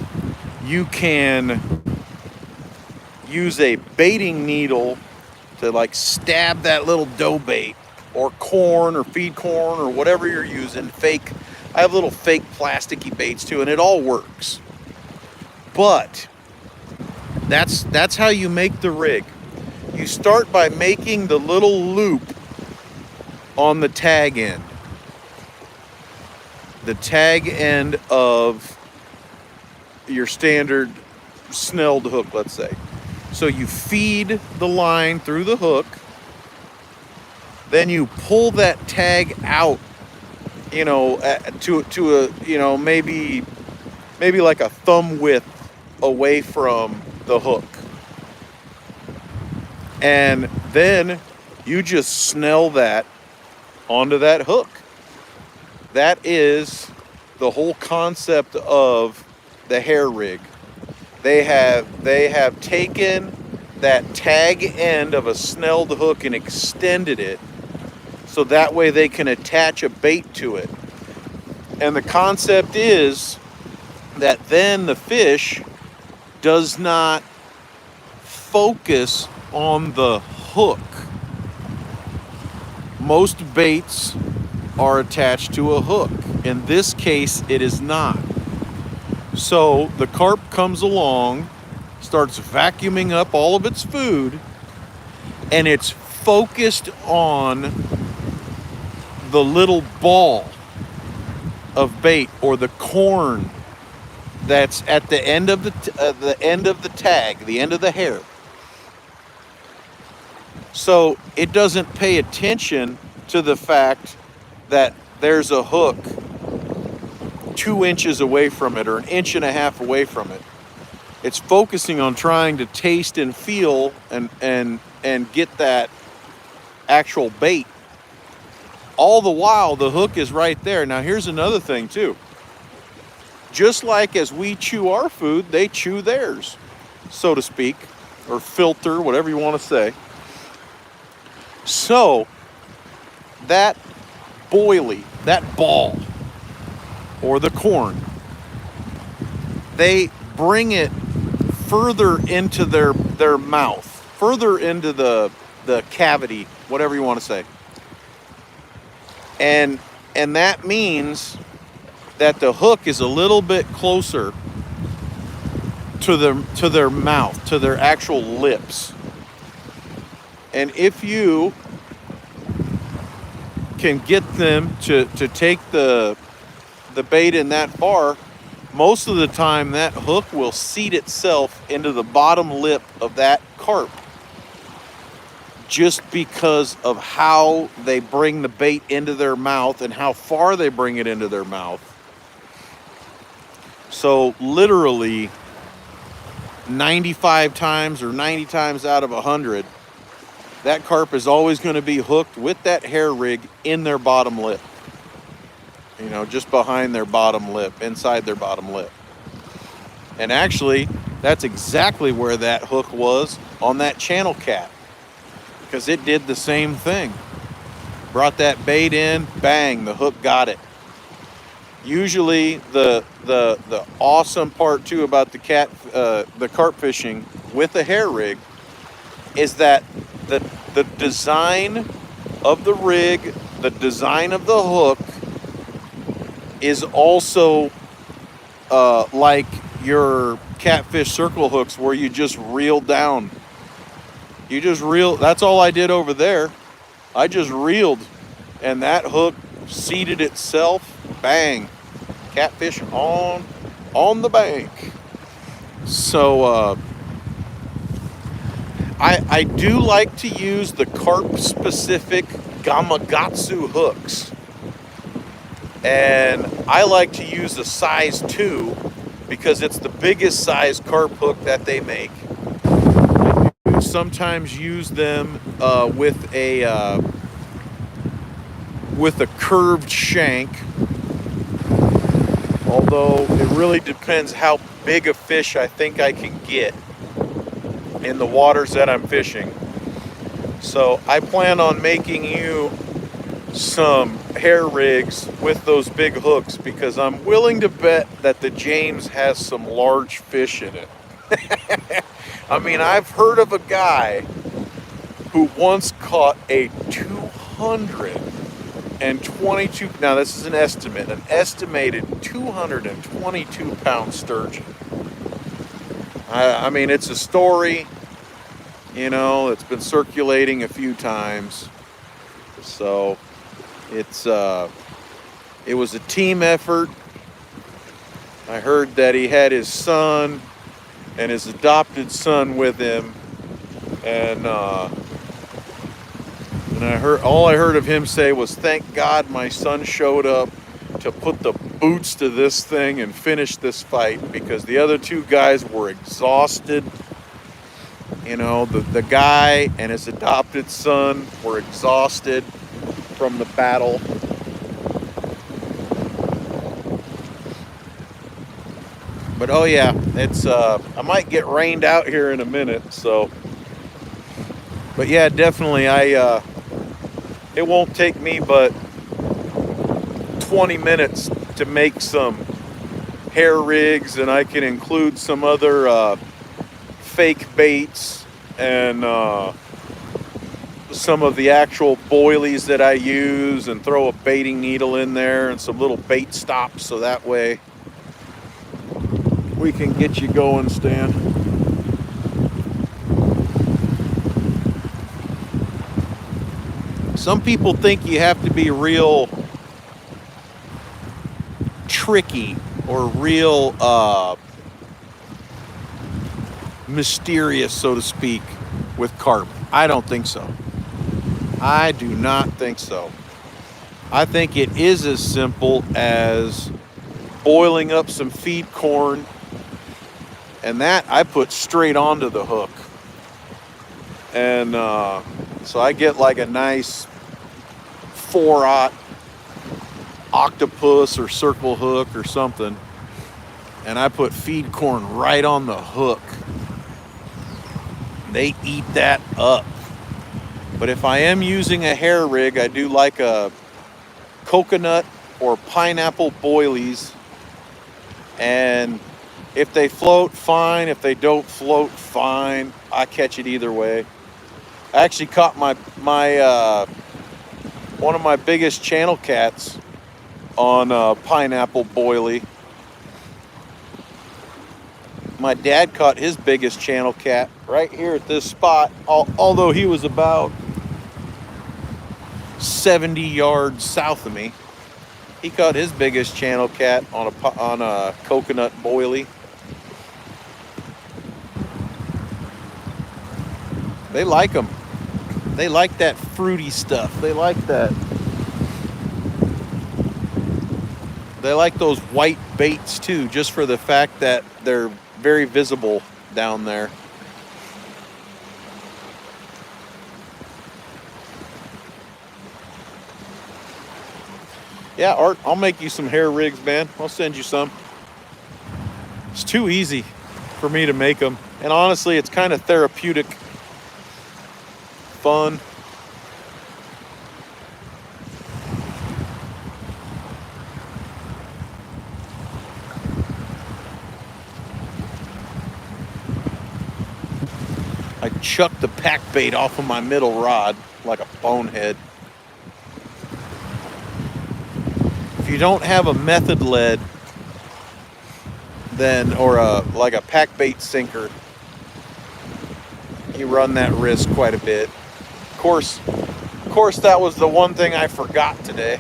you can use a baiting needle to like stab that little dough bait or corn or feed corn or whatever you're using. I have little fake plasticky baits too, and it all works. But that's how you make the rig. You start by making the little loop on the tag end. The tag end of your standard snelled hook, let's say. So you feed the line through the hook, then you pull that tag out, you know, to a, you know, maybe like a thumb width away from the hook. And then you just snell that onto that hook. That is the whole concept of the hair rig. They have taken that tag end of a snelled hook and extended it so that way they can attach a bait to it. And the concept is that then the fish does not focus on the hook. Most baits are attached to a hook. In this case, it is not. So the carp comes along, starts vacuuming up all of its food, and it's focused on the little ball of bait or the corn that's at the end of the end of the tag, the end of the hair. So it doesn't pay attention to the fact that there's a hook 2 inches away from it or 1.5 inches away from it. It's focusing on trying to taste and feel and get that actual bait. All the while the hook is right there. Now here's another thing too. Just like as we chew our food, they chew theirs, so to speak, or filter, whatever you want to say. So that boilie, that ball, or the corn, they bring it further into their mouth, further into the cavity, whatever you want to say. And that means that the hook is a little bit closer to their mouth, to their actual lips. And if you can get them to take the bait in that far, most of the time that hook will seat itself into the bottom lip of that carp, just because of how they bring the bait into their mouth and how far they bring it into their mouth. So literally 95 times or 90 times out of 100, that carp is always going to be hooked with that hair rig in their bottom lip. You know, just behind their bottom lip, inside their bottom lip. And actually, that's exactly where that hook was on that channel cat, because it did the same thing. Brought that bait in, bang, the hook got it. Usually the awesome part too about the carp fishing with a hair rig is that the design of the rig, the design of the hook is also like your catfish circle hooks where you just reel down. You just reel, that's all I did over there. I just reeled and that hook seated itself, bang, catfish on the bank. So I do like to use the carp specific Gamakatsu hooks. And I like to use a size 2 because it's the biggest size carp hook that they make. I do sometimes use them with a curved shank, although it really depends how big a fish I think I can get in the waters that I'm fishing. So I plan on making you some hair rigs with those big hooks because I'm willing to bet that the James has some large fish in it. I mean, I've heard of a guy who once caught a 222, now this is an estimate, an estimated 222 pound sturgeon. I mean, it's a story, you know, it's been circulating a few times. So it was a team effort. I heard that he had his son and his adopted son with him, and I heard of him say was, "Thank God my son showed up to put the boots to this thing and finish this fight," because the other two guys were exhausted. You know, the guy and his adopted son were exhausted from the battle. But oh yeah, it's I might get rained out here in a minute, so. But yeah, definitely it won't take me but 20 minutes to make some hair rigs, and I can include some other fake baits and some of the actual boilies that I use, and throw a baiting needle in there and some little bait stops, so that way we can get you going, Stan. Some people think you have to be real tricky or real mysterious, so to speak, with carp. I don't think so. I do not think so. I think it is as simple as boiling up some feed corn, and that I put straight onto the hook. And so I get like a nice 4/0 octopus or circle hook or something, and I put feed corn right on the hook. They eat that up. But if I am using a hair rig, I do like a coconut or pineapple boilies, and if they float, fine. If they don't float, fine. I catch it either way. I actually caught my one of my biggest channel cats on pineapple boilie. My dad caught his biggest channel cat right here at this spot, although he was about 70 yards south of me. He caught his biggest channel cat on a coconut boilie. They like them. They like that fruity stuff. They like that. They like those white baits too, just for the fact that they're very visible down there. Yeah, Art, I'll make you some hair rigs, man. I'll send you some. It's too easy for me to make them. And honestly, it's kind of therapeutic fun. I chucked the pack bait off of my middle rod like a bonehead. If you don't have a method lead, then like a pack bait sinker, you run that risk quite a bit. Of course, that was the one thing I forgot today.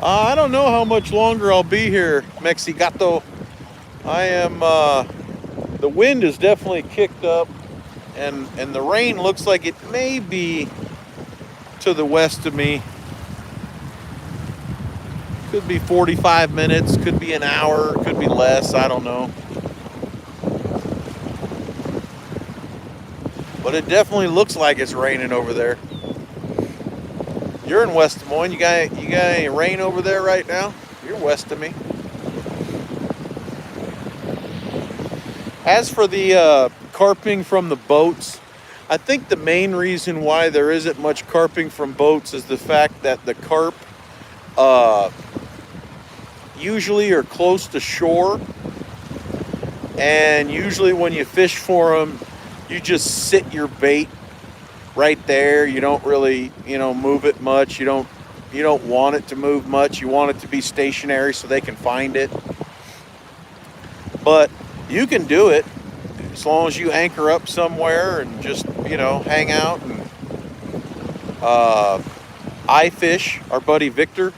I don't know how much longer I'll be here, Mexigato. I am, the wind is definitely kicked up, and the rain looks like it may be to the west of me. Could be 45 minutes, could be an hour, could be less, I don't know. But it definitely looks like it's raining over there. You're in West Des Moines. You got any rain over there right now? You're west of me. As for the carping from the boats, I think the main reason why there isn't much carping from boats is the fact that the carp usually are close to shore, and usually when you fish for them, you just sit your bait right there. You don't really, move it much. You don't want it to move much. You want it to be stationary so they can find it. But you can do it as long as you anchor up somewhere and just, hang out. And I fish. Our buddy Victor,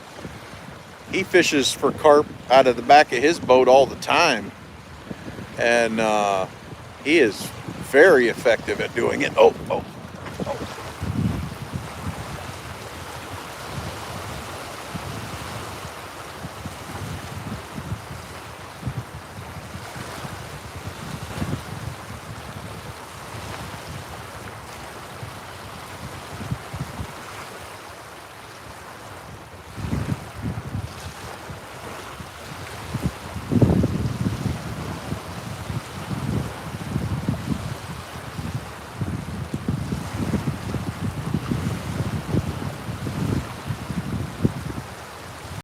he fishes for carp out of the back of his boat all the time, and he is very effective at doing it. Oh.